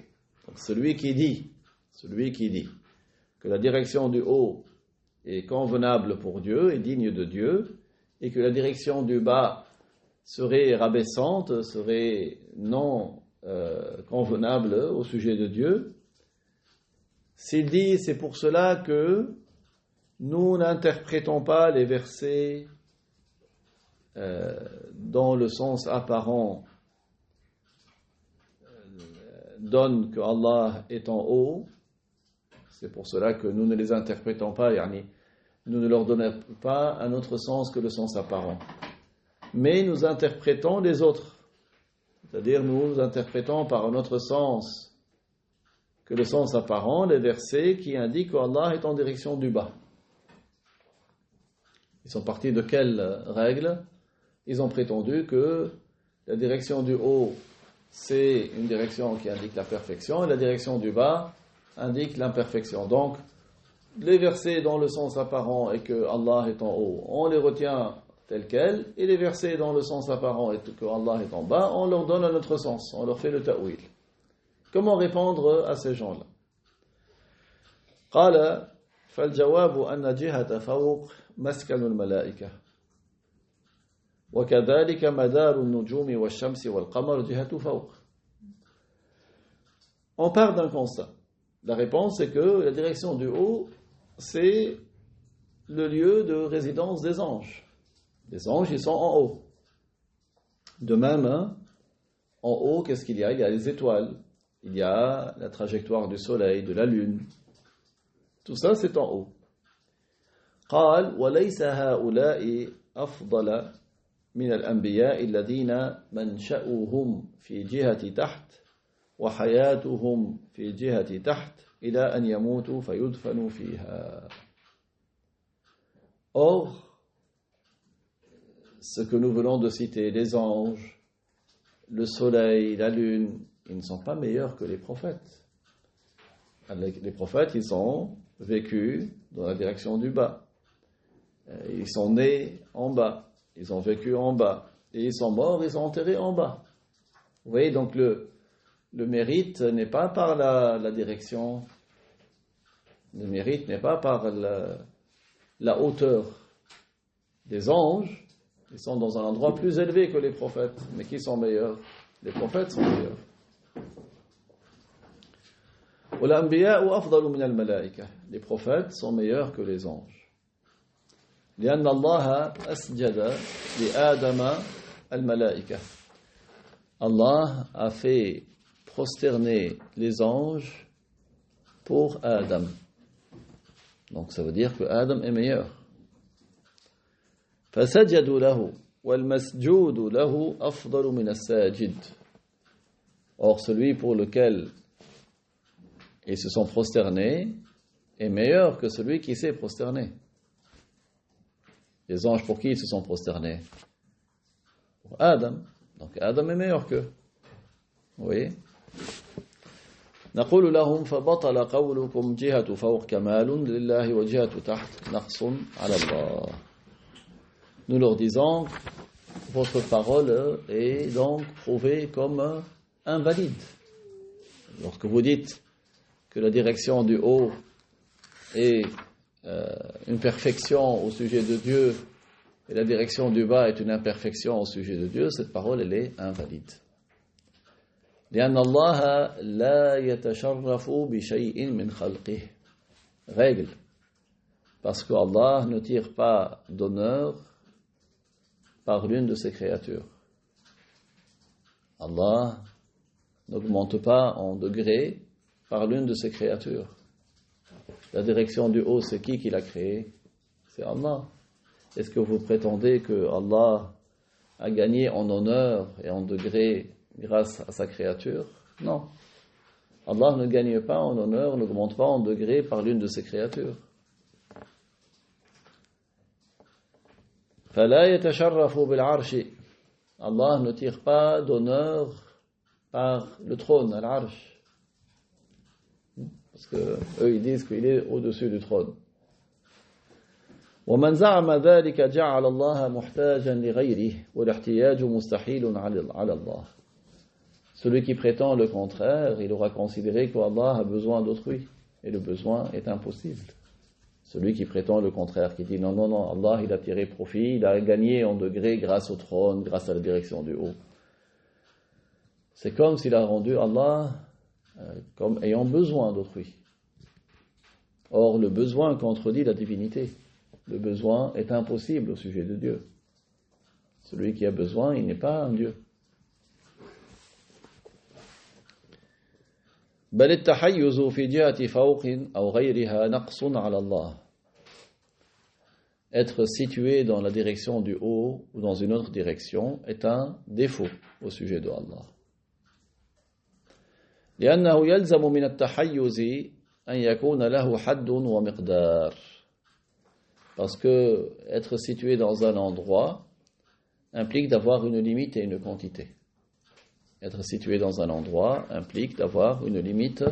Donc celui qui dit que la direction du haut est convenable pour Dieu, est digne de Dieu, et que la direction du bas serait rabaissante, serait non convenable au sujet de Dieu, s'il dit c'est pour cela que nous n'interprétons pas les versets dont le sens apparent donne que Allah est en haut, c'est pour cela que nous ne les interprétons pas, nous ne leur donnons pas un autre sens que le sens apparent. Mais nous interprétons les autres. C'est-à-dire, nous interprétons par un autre sens que le sens apparent les versets qui indiquent qu'Allah est en direction du bas. Ils sont partis de quelle règle? Ils ont prétendu que la direction du haut, c'est une direction qui indique la perfection, et la direction du bas indique l'imperfection. Donc, les versets dont le sens apparent est que Allah est en haut, on les retient tels quels, et les versets dont le sens apparent est que Allah est en bas, on leur donne un autre sens, on leur fait le ta'wil. Comment répondre à ces gens-là? قال فالجواب أن جهة فوق مسكن الملائكة وكذلك مدار النجوم والشمس والقمر جهة فوق. On part d'un constat. La réponse est que la direction du haut, c'est le lieu de résidence des anges. Les anges, ils sont en haut. De même, en haut, qu'est-ce qu'il y a? Il y a les étoiles, il y a la trajectoire du soleil, de la lune. Tout ça, c'est en haut. قال وليس هؤلاء أفضل من الأنبياء الذين منشأهم في جهة تحت وحياتهم في جهة تحت إلى أن يموتوا فيدفنوا فيها. Or, ce que nous venons de citer, les anges, le soleil, la lune, ils ne sont pas meilleurs que les prophètes. Les prophètes, ils ont vécu dans la direction du bas. Ils sont nés en bas. Ils ont vécu en bas. Et ils sont morts, ils sont enterrés en bas. Vous voyez, donc le mérite n'est pas par la direction. Le mérite n'est pas par la hauteur des anges. Ils sont dans un endroit plus élevé que les prophètes. Mais qui sont meilleurs? Les prophètes sont meilleurs. Les prophètes sont meilleurs que les anges. لأن الله أسجد لآدم الملائكة. Allah a fait prosterner les anges pour Adam. Donc ça veut dire que Adam est meilleur. فسجدوا له والمسجود له أفضل من الساجد. Or celui pour lequel ils se sont prosternés est meilleur que celui qui s'est prosterné. Les anges pour qui ils se sont prosternés? Pour Adam. Donc Adam est meilleur qu'eux. Vous voyez? نقول لهم فبطل قولكم جهة فوق كمال لله وجهة تحت نقص على الله. Nous leur disons, votre parole est donc prouvée comme invalide. Lorsque vous dites que la direction du haut est une perfection au sujet de Dieu et la direction du bas est une imperfection au sujet de Dieu, cette parole, elle est invalide. لأن الله لا يتشرف بشيء من خلقه. Règle. Parce que Allah ne tire pas d'honneur par l'une de ses créatures. Allah n'augmente pas en degrés par l'une de ses créatures. La direction du haut, c'est qui l'a créé? C'est Allah. Est-ce que vous prétendez que Allah a gagné en honneur et en degrés grâce à sa créature? Non. Allah ne gagne pas en honneur, n'augmente pas en degrés par l'une de ses créatures. فَلَا يَتَشَرَّفُ بِالْعَرْشِ. Allah ne tire pas d'honneur par le trône, al-arsh. Parce que eux ils disent qu'il est au-dessus du trône. ومن زعم ذلك جعل الله محتاجا لغيره والاحتياج مستحيل على الله. Celui qui prétend le contraire, il aura considéré qu'Allah a besoin d'autrui et le besoin est impossible. Celui qui prétend le contraire, qui dit non, Allah il a tiré profit, il a gagné en degré grâce au trône, grâce à la direction du haut. C'est comme s'il a rendu Allah comme ayant besoin d'autrui. Or, le besoin contredit la divinité. Le besoin est impossible au sujet de Dieu. Celui qui a besoin, il n'est pas un Dieu. بل التحيز في جهة فوق أو غيرها نقص على الله. Être situé dans la direction du haut ou dans une autre direction est un défaut au sujet de Allah. لأنه يلزم من التحيز أن يكون له حد ومقدار. Parce que être situé dans un endroit implique d'avoir une limite et une quantité. Être situé dans un endroit implique d'avoir une limite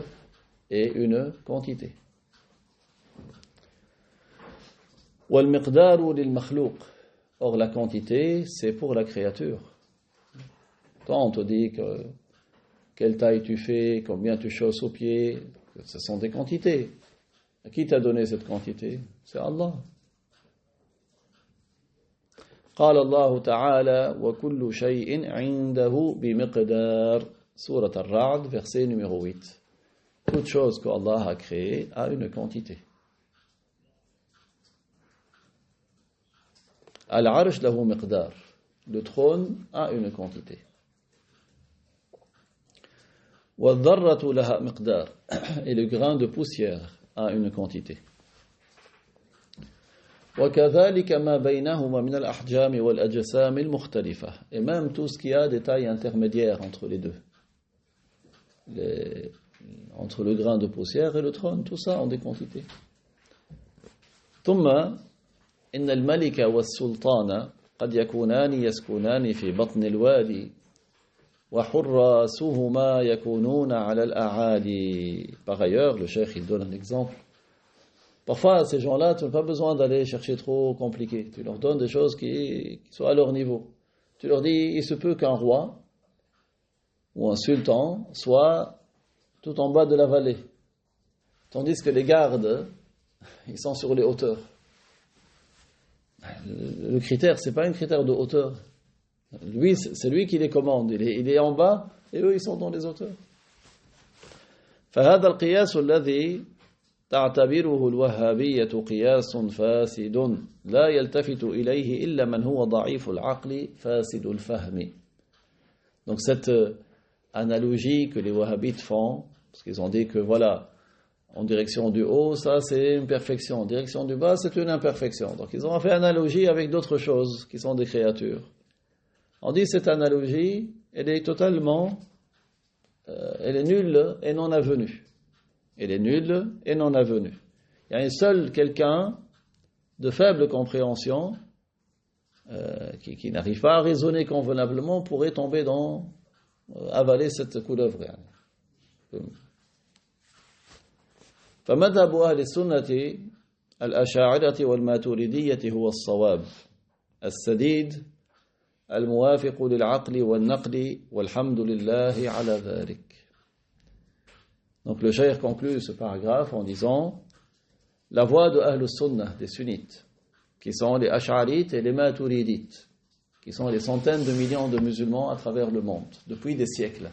et une quantité. وَالْمِقْدَارُ لِلْمَخْلُوقِ. Or la quantité, c'est pour la créature. Quand on te dit quelle taille tu fais, combien tu chausses aux pieds, ce sont des quantités. Qui t'a donné cette quantité? C'est Allah. قال الله تعالى وكل شيء عنده بمقدار. Sourate Ar-Ra'd, verset numéro 8. Toute chose que Allah a créée a une quantité. Al-Arsh lahu miqdar. Le trône a une quantité. وَالذَّرَّةُ لَهَا مِقْدَار. Et le grain de poussière a une quantité. وكذلك ما بينهما من الأحجام والأجسام المختلفة. Et même tout ce qui a des tailles intermédiaires entre les deux. Entre le grain de poussière et le trône, tout ça ont des quantités. ثم إن الملك والسلطان قد يكونان يسكنان في بطن الوادي وحراسهما يكونون على الأعالي. Par ailleurs, le cheikh il donne un exemple. Parfois, ces gens-là, tu n'as pas besoin d'aller chercher trop compliqué. Tu leur donnes des choses qui soient à leur niveau. Tu leur dis, il se peut qu'un roi ou un sultan soit tout en bas de la vallée. Tandis que les gardes, ils sont sur les hauteurs. Le critère, c'est pas un critère de hauteur. Lui, c'est lui qui les commande. Il est en bas et eux, ils sont dans les hauteurs. فهذا القياس الذي تعتبره الوهابية قياس فاسد لا يلتفت إليه إلا من هو ضعيف العقل فاسد الفهم. Donc cette analogie que les wahhabites font, parce qu'ils ont dit que voilà, en direction du haut, ça c'est une perfection, en direction du bas, c'est une imperfection. Donc ils ont fait analogie avec d'autres choses qui sont des créatures. On dit cette analogie, elle est totalement, elle est nulle et non avenue. Elle est nulle et non avenue. Il y a un seul quelqu'un de faible compréhension qui n'arrive pas à raisonner convenablement pourrait tomber dans avaler cette couleuvre. فمذهب أهل السنة الأشاعرة والماتريدية هو الصواب السديد الموافق للعقل والنقل والحمد لله على ذلك. Donc le cheikh conclut ce paragraphe en disant la voie de Ahl Sunnah, des sunnites, qui sont les Ash'arites et les Maturidites, qui sont les centaines de millions de musulmans à travers le monde, depuis des siècles.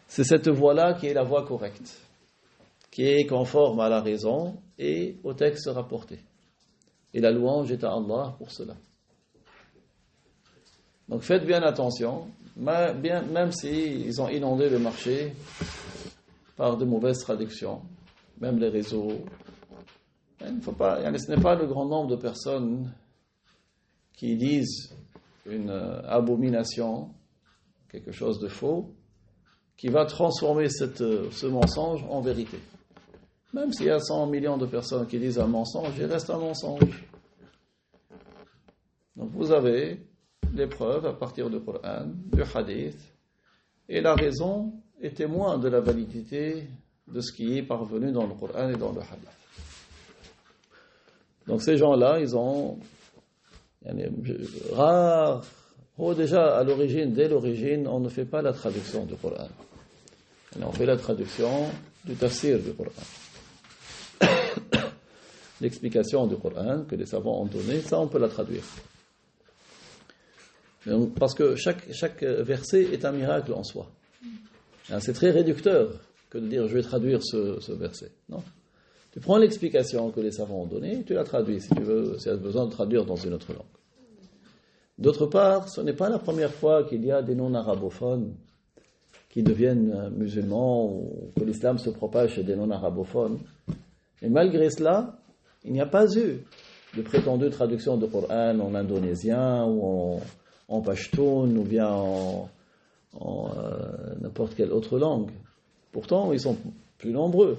C'est cette voie-là qui est la voie correcte, qui est conforme à la raison et au texte rapporté. Et la louange est à Allah pour cela. Donc faites bien attention, même s'ils ont inondé le marché par de mauvaises traductions, même les réseaux. Ce n'est pas le grand nombre de personnes qui disent une abomination, quelque chose de faux, qui va transformer ce mensonge en vérité. Même s'il y a 100 millions de personnes qui disent un mensonge, il reste un mensonge. Donc vous avez les preuves à partir du Coran, du Hadith, et la raison est témoin de la validité de ce qui est parvenu dans le Coran et dans le Hadith. Donc ces gens-là, ils ont rare. Déjà, à l'origine, dès l'origine, on ne fait pas la traduction du Coran. On fait la traduction du tafsir du Coran. L'explication du Coran que les savants ont donnée, ça on peut la traduire. Parce que chaque verset est un miracle en soi. C'est très réducteur que de dire je vais traduire ce verset. Non. Tu prends l'explication que les savants ont donnée, tu la traduis si tu veux, si tu as besoin de traduire dans une autre langue. D'autre part, ce n'est pas la première fois qu'il y a des non-arabophones qui deviennent musulmans ou que l'islam se propage chez des non-arabophones. Et malgré cela, il n'y a pas eu de prétendue traduction du Coran en indonésien ou en pashtun ou bien en n'importe quelle autre langue. Pourtant, ils sont plus nombreux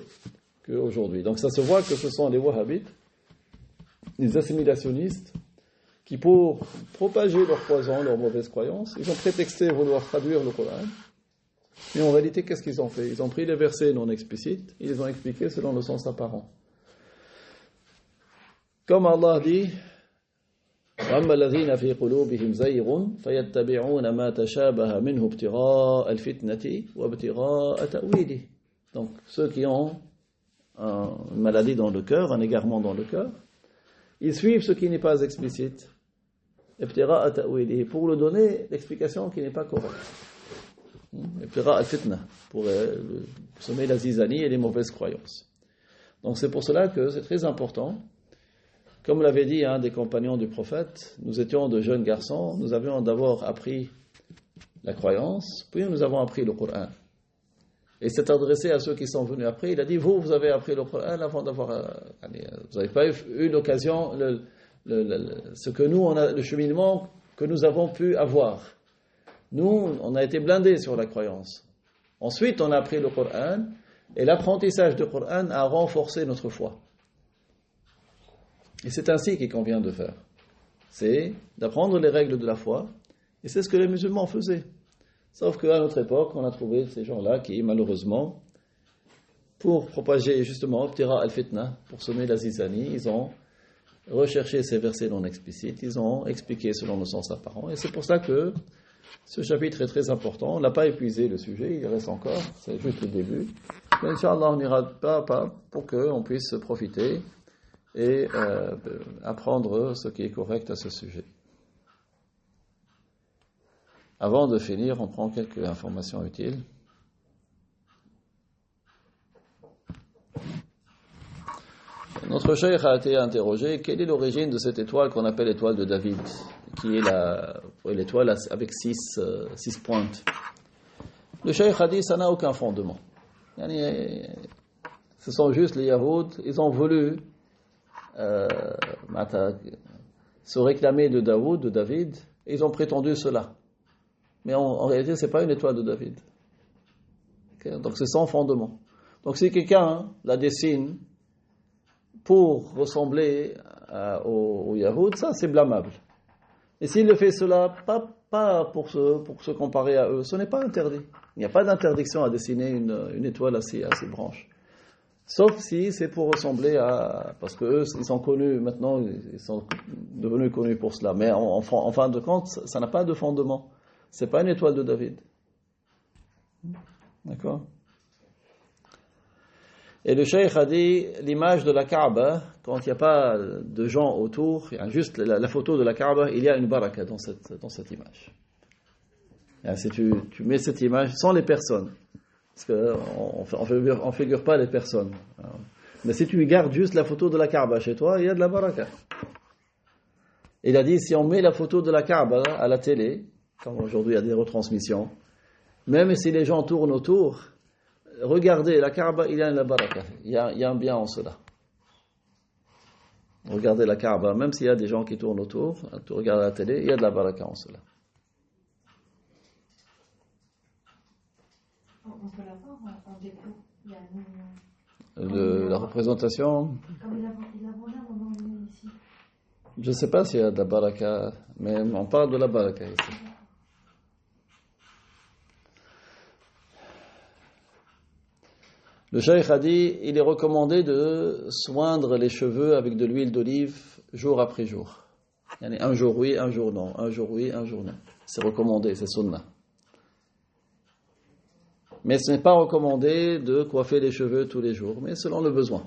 qu'aujourd'hui. Donc ça se voit que ce sont les wahhabites, les assimilationnistes, qui pour propager leur poison, leurs mauvaises croyances, ils ont prétexté vouloir traduire le Coran. Mais en réalité, qu'est-ce qu'ils ont fait? Ils ont pris les versets non explicites, ils les ont expliqués selon le sens apparent. Comme Allah dit, وَأَمَّا الَّذِينَ فِي قُلُوبِهِمْ زَيْغٌ فَيَتَّبِعُونَ مَا تَشَابَهَ مِنْهُ ابْتِغَاءَ الْفِتْنَةِ وَابْتِغَاءَ تَأْوِيلِهِ. Donc, ceux qui ont une maladie dans le cœur, un égarement dans le cœur, ils suivent ce qui n'est pas explicite, ابْتِغَاءَ تَأْوِيلِهِ, pour le donner l'explication qui n'est pas correcte. ابْتِغَاءَ الْفِتْنَةِ, pour semer la zizanie et les mauvaises croyances. Donc, c'est pour cela que c'est très important. Comme l'avait dit un des compagnons du prophète, nous étions de jeunes garçons, nous avions d'abord appris la croyance, puis nous avons appris le Coran. Et c'est adressé à ceux qui sont venus après. Il a dit, vous avez appris le Coran avant d'avoir... vous n'avez pas eu l'occasion, ce que nous, le cheminement que nous avons pu avoir. Nous, on a été blindés sur la croyance. Ensuite, on a appris le Coran, et l'apprentissage du Coran a renforcé notre foi. Et c'est ainsi qu'il convient de faire. C'est d'apprendre les règles de la foi. Et c'est ce que les musulmans faisaient. Sauf qu'à notre époque, on a trouvé ces gens-là qui, malheureusement, pour propager justement, Ibtira al-Fitna, pour semer la zizanie, ils ont recherché ces versets non explicites, ils ont expliqué selon le sens apparent. Et c'est pour ça que ce chapitre est très important. On n'a pas épuisé le sujet, il reste encore, c'est juste le début. Mais Inch'Allah, on ira pas à pas pour qu'on puisse profiter et apprendre ce qui est correct à ce sujet. Avant de finir, on prend quelques informations utiles. Notre cheikh a été interrogé, quelle est l'origine de cette étoile qu'on appelle l'étoile de David, qui est l'étoile avec six pointes. Le cheikh a dit, ça n'a aucun fondement. Ce sont juste les Yahouds, ils ont voulu se réclamer de David, et ils ont prétendu cela. Mais en réalité, ce n'est pas une étoile de David. Okay? Donc c'est sans fondement. Donc si quelqu'un la dessine pour ressembler aux Yahouds, ça c'est blâmable. Et s'il le fait cela, pas pour se comparer à eux, ce n'est pas interdit. Il n'y a pas d'interdiction à dessiner une étoile à six branches. Sauf si c'est pour ressembler à... Parce qu'eux, ils sont connus maintenant, ils sont devenus connus pour cela. Mais en fin de compte, ça n'a pas de fondement. C'est pas une étoile de David. D'accord? Et le cheikh a dit, l'image de la Kaaba, quand il n'y a pas de gens autour, il y a juste la photo de la Kaaba, il y a une baraka dans cette image. Et si tu mets cette image sans les personnes, parce qu'on ne figure pas les personnes. Mais si tu gardes juste la photo de la Kaaba chez toi, il y a de la baraka. Il a dit, si on met la photo de la Kaaba à la télé, comme aujourd'hui il y a des retransmissions, même si les gens tournent autour, regardez la Kaaba, il y a de la baraka. Il y a un bien en cela. Regardez la Kaaba, même s'il y a des gens qui tournent autour, tu regardes la télé, il y a de la baraka en cela. On peut la voir en dépôt. Il y a La représentation. Comme il a volé au moment où il est ici. Je ne sais pas s'il y a de la baraka, mais on parle de la baraka ici. Le cheikh a dit, il est recommandé de soindre les cheveux avec de l'huile d'olive jour après jour. Un jour oui, un jour non. Un jour oui, un jour non. C'est recommandé, c'est sunnah. Mais ce n'est pas recommandé de coiffer les cheveux tous les jours, mais selon le besoin.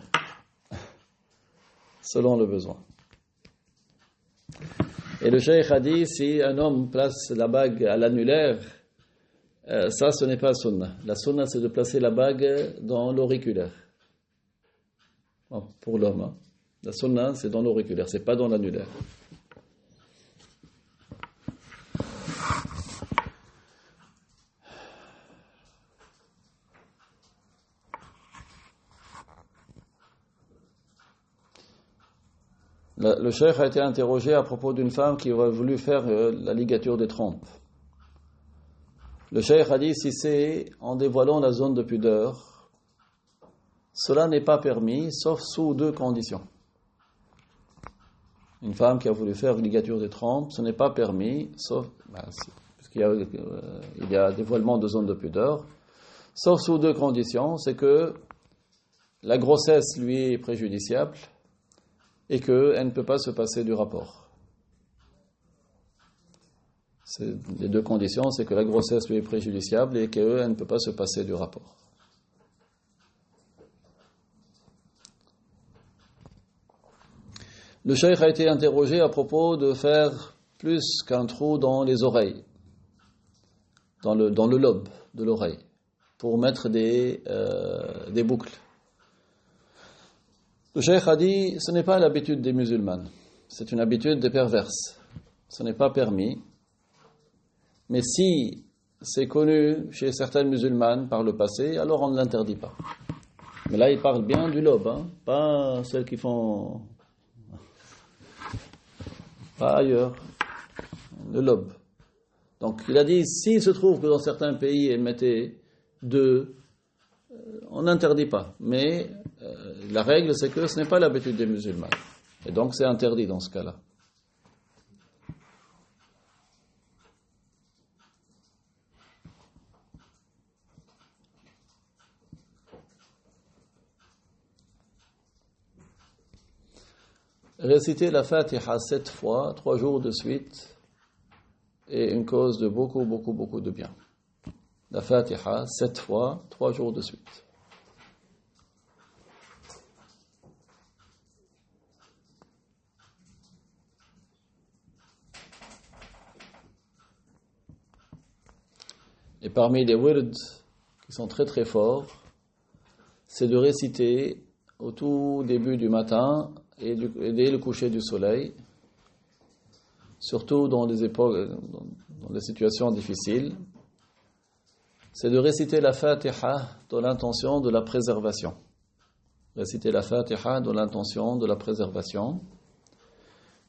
Selon le besoin. Et le cheikh a dit, si un homme place la bague à l'annulaire, ça ce n'est pas sunnah. La sunnah c'est de placer la bague dans l'auriculaire. Bon, pour l'homme. Hein. La sunnah c'est dans l'auriculaire, c'est pas dans l'annulaire. Le cheikh a été interrogé à propos d'une femme qui aurait voulu faire la ligature des trompes. Le cheikh a dit, si c'est en dévoilant la zone de pudeur, cela n'est pas permis, sauf sous deux conditions. Une femme qui a voulu faire une ligature des trompes, ce n'est pas permis, sauf puisqu'il y a dévoilement de zone de pudeur, sauf sous deux conditions, c'est que la grossesse lui est préjudiciable, et qu'elle ne peut pas se passer du rapport. Les deux conditions, c'est que la grossesse lui est préjudiciable et qu'elle ne peut pas se passer du rapport. Le cheikh a été interrogé à propos de faire plus qu'un trou dans les oreilles, dans le lobe de l'oreille, pour mettre des boucles. Le cheikh a dit, ce n'est pas l'habitude des musulmans, c'est une habitude des perverses. Ce n'est pas permis. Mais si c'est connu chez certaines musulmanes par le passé, alors on ne l'interdit pas. Mais là, il parle bien du lobe, hein, pas celles qui font... Pas ailleurs. Le lobe. Donc, il a dit, s'il se trouve que dans certains pays, elles mettaient deux, on n'interdit pas. Mais la règle, c'est que ce n'est pas l'habitude des musulmans. Et donc, c'est interdit dans ce cas-là. Réciter la Fatiha 7 fois, 3 jours de suite, est une cause de beaucoup de bien. La Fatiha 7 fois, 3 jours de suite. Et parmi les wirds qui sont très forts, c'est de réciter au tout début du matin et dès le coucher du soleil, surtout dans les époques, dans les situations difficiles, c'est de réciter la Fatiha dans l'intention de la préservation. Réciter la Fatiha dans l'intention de la préservation.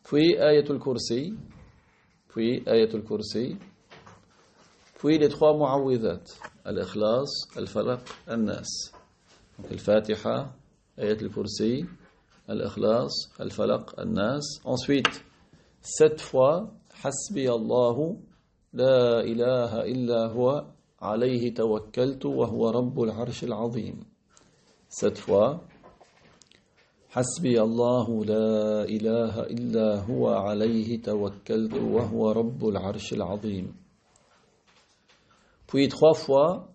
Puis Ayatul Kursi, puis les 3 mu'awwidhat, Al-Ikhlas, Al-Falaq, Al-Nas. Donc Al-Fatiha, Ayatul Kursi, Al-Ikhlas, Al-Falaq, Al-Nas. Ensuite, 7 fois, Hasbi Allahu, La ilaha illa huwa, alayhi tawakkaltu wa huwa rabbul arshil azim. 7 fois, Hasbi Allahu, La ilaha illa huwa, alayhi tawakkaltu wa huwa rabbul arshil azim. Puis 3 fois,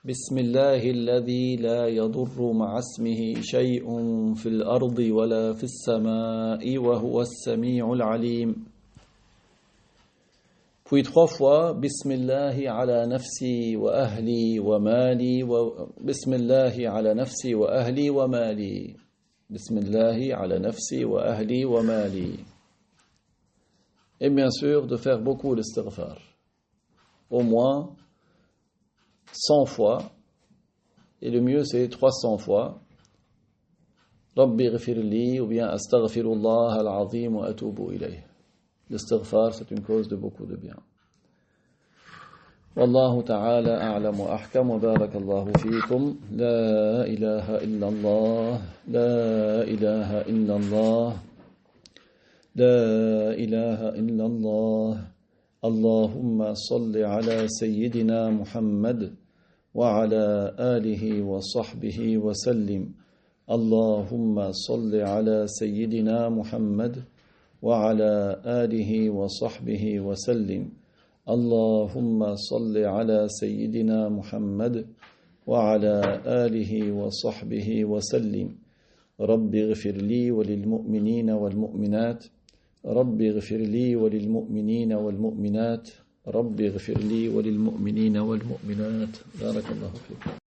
بسم الله الذي لا يضر مع اسمه شيء في الأرض ولا في السماء وهو السميع العليم. Puis 3 fois بسم الله على نفسي وأهلي ومالي بسم الله على نفسي وأهلي ومالي. بسم الله على نفسي وأهلي ومالي. Et bien sûr de faire beaucoup l'istighfar. Au moins 100 fois, et le mieux c'est 300 fois. Rabbi ghfirli ou bien astaghfirullah al-azim wa atubu ilayh. L'istighfar, c'est une cause de beaucoup de bien. Wallahu ta'ala a'lam wa ahkam wa barakallahu fikum. La ilaha illallah, la ilaha illallah, la ilaha illallah. Allahumma salli ala sayyidina Muhammad وعلى آله وصحبه وسلم. اللهم صل على سيدنا محمد وعلى آله وصحبه وسلم. اللهم صل على سيدنا محمد وعلى آله وصحبه وسلم. رب اغفر لي وللمؤمنين والمؤمنات. رب اغفر لي وللمؤمنين والمؤمنات. رب اغفر لي وللمؤمنين والمؤمنات. بارك الله فيكم.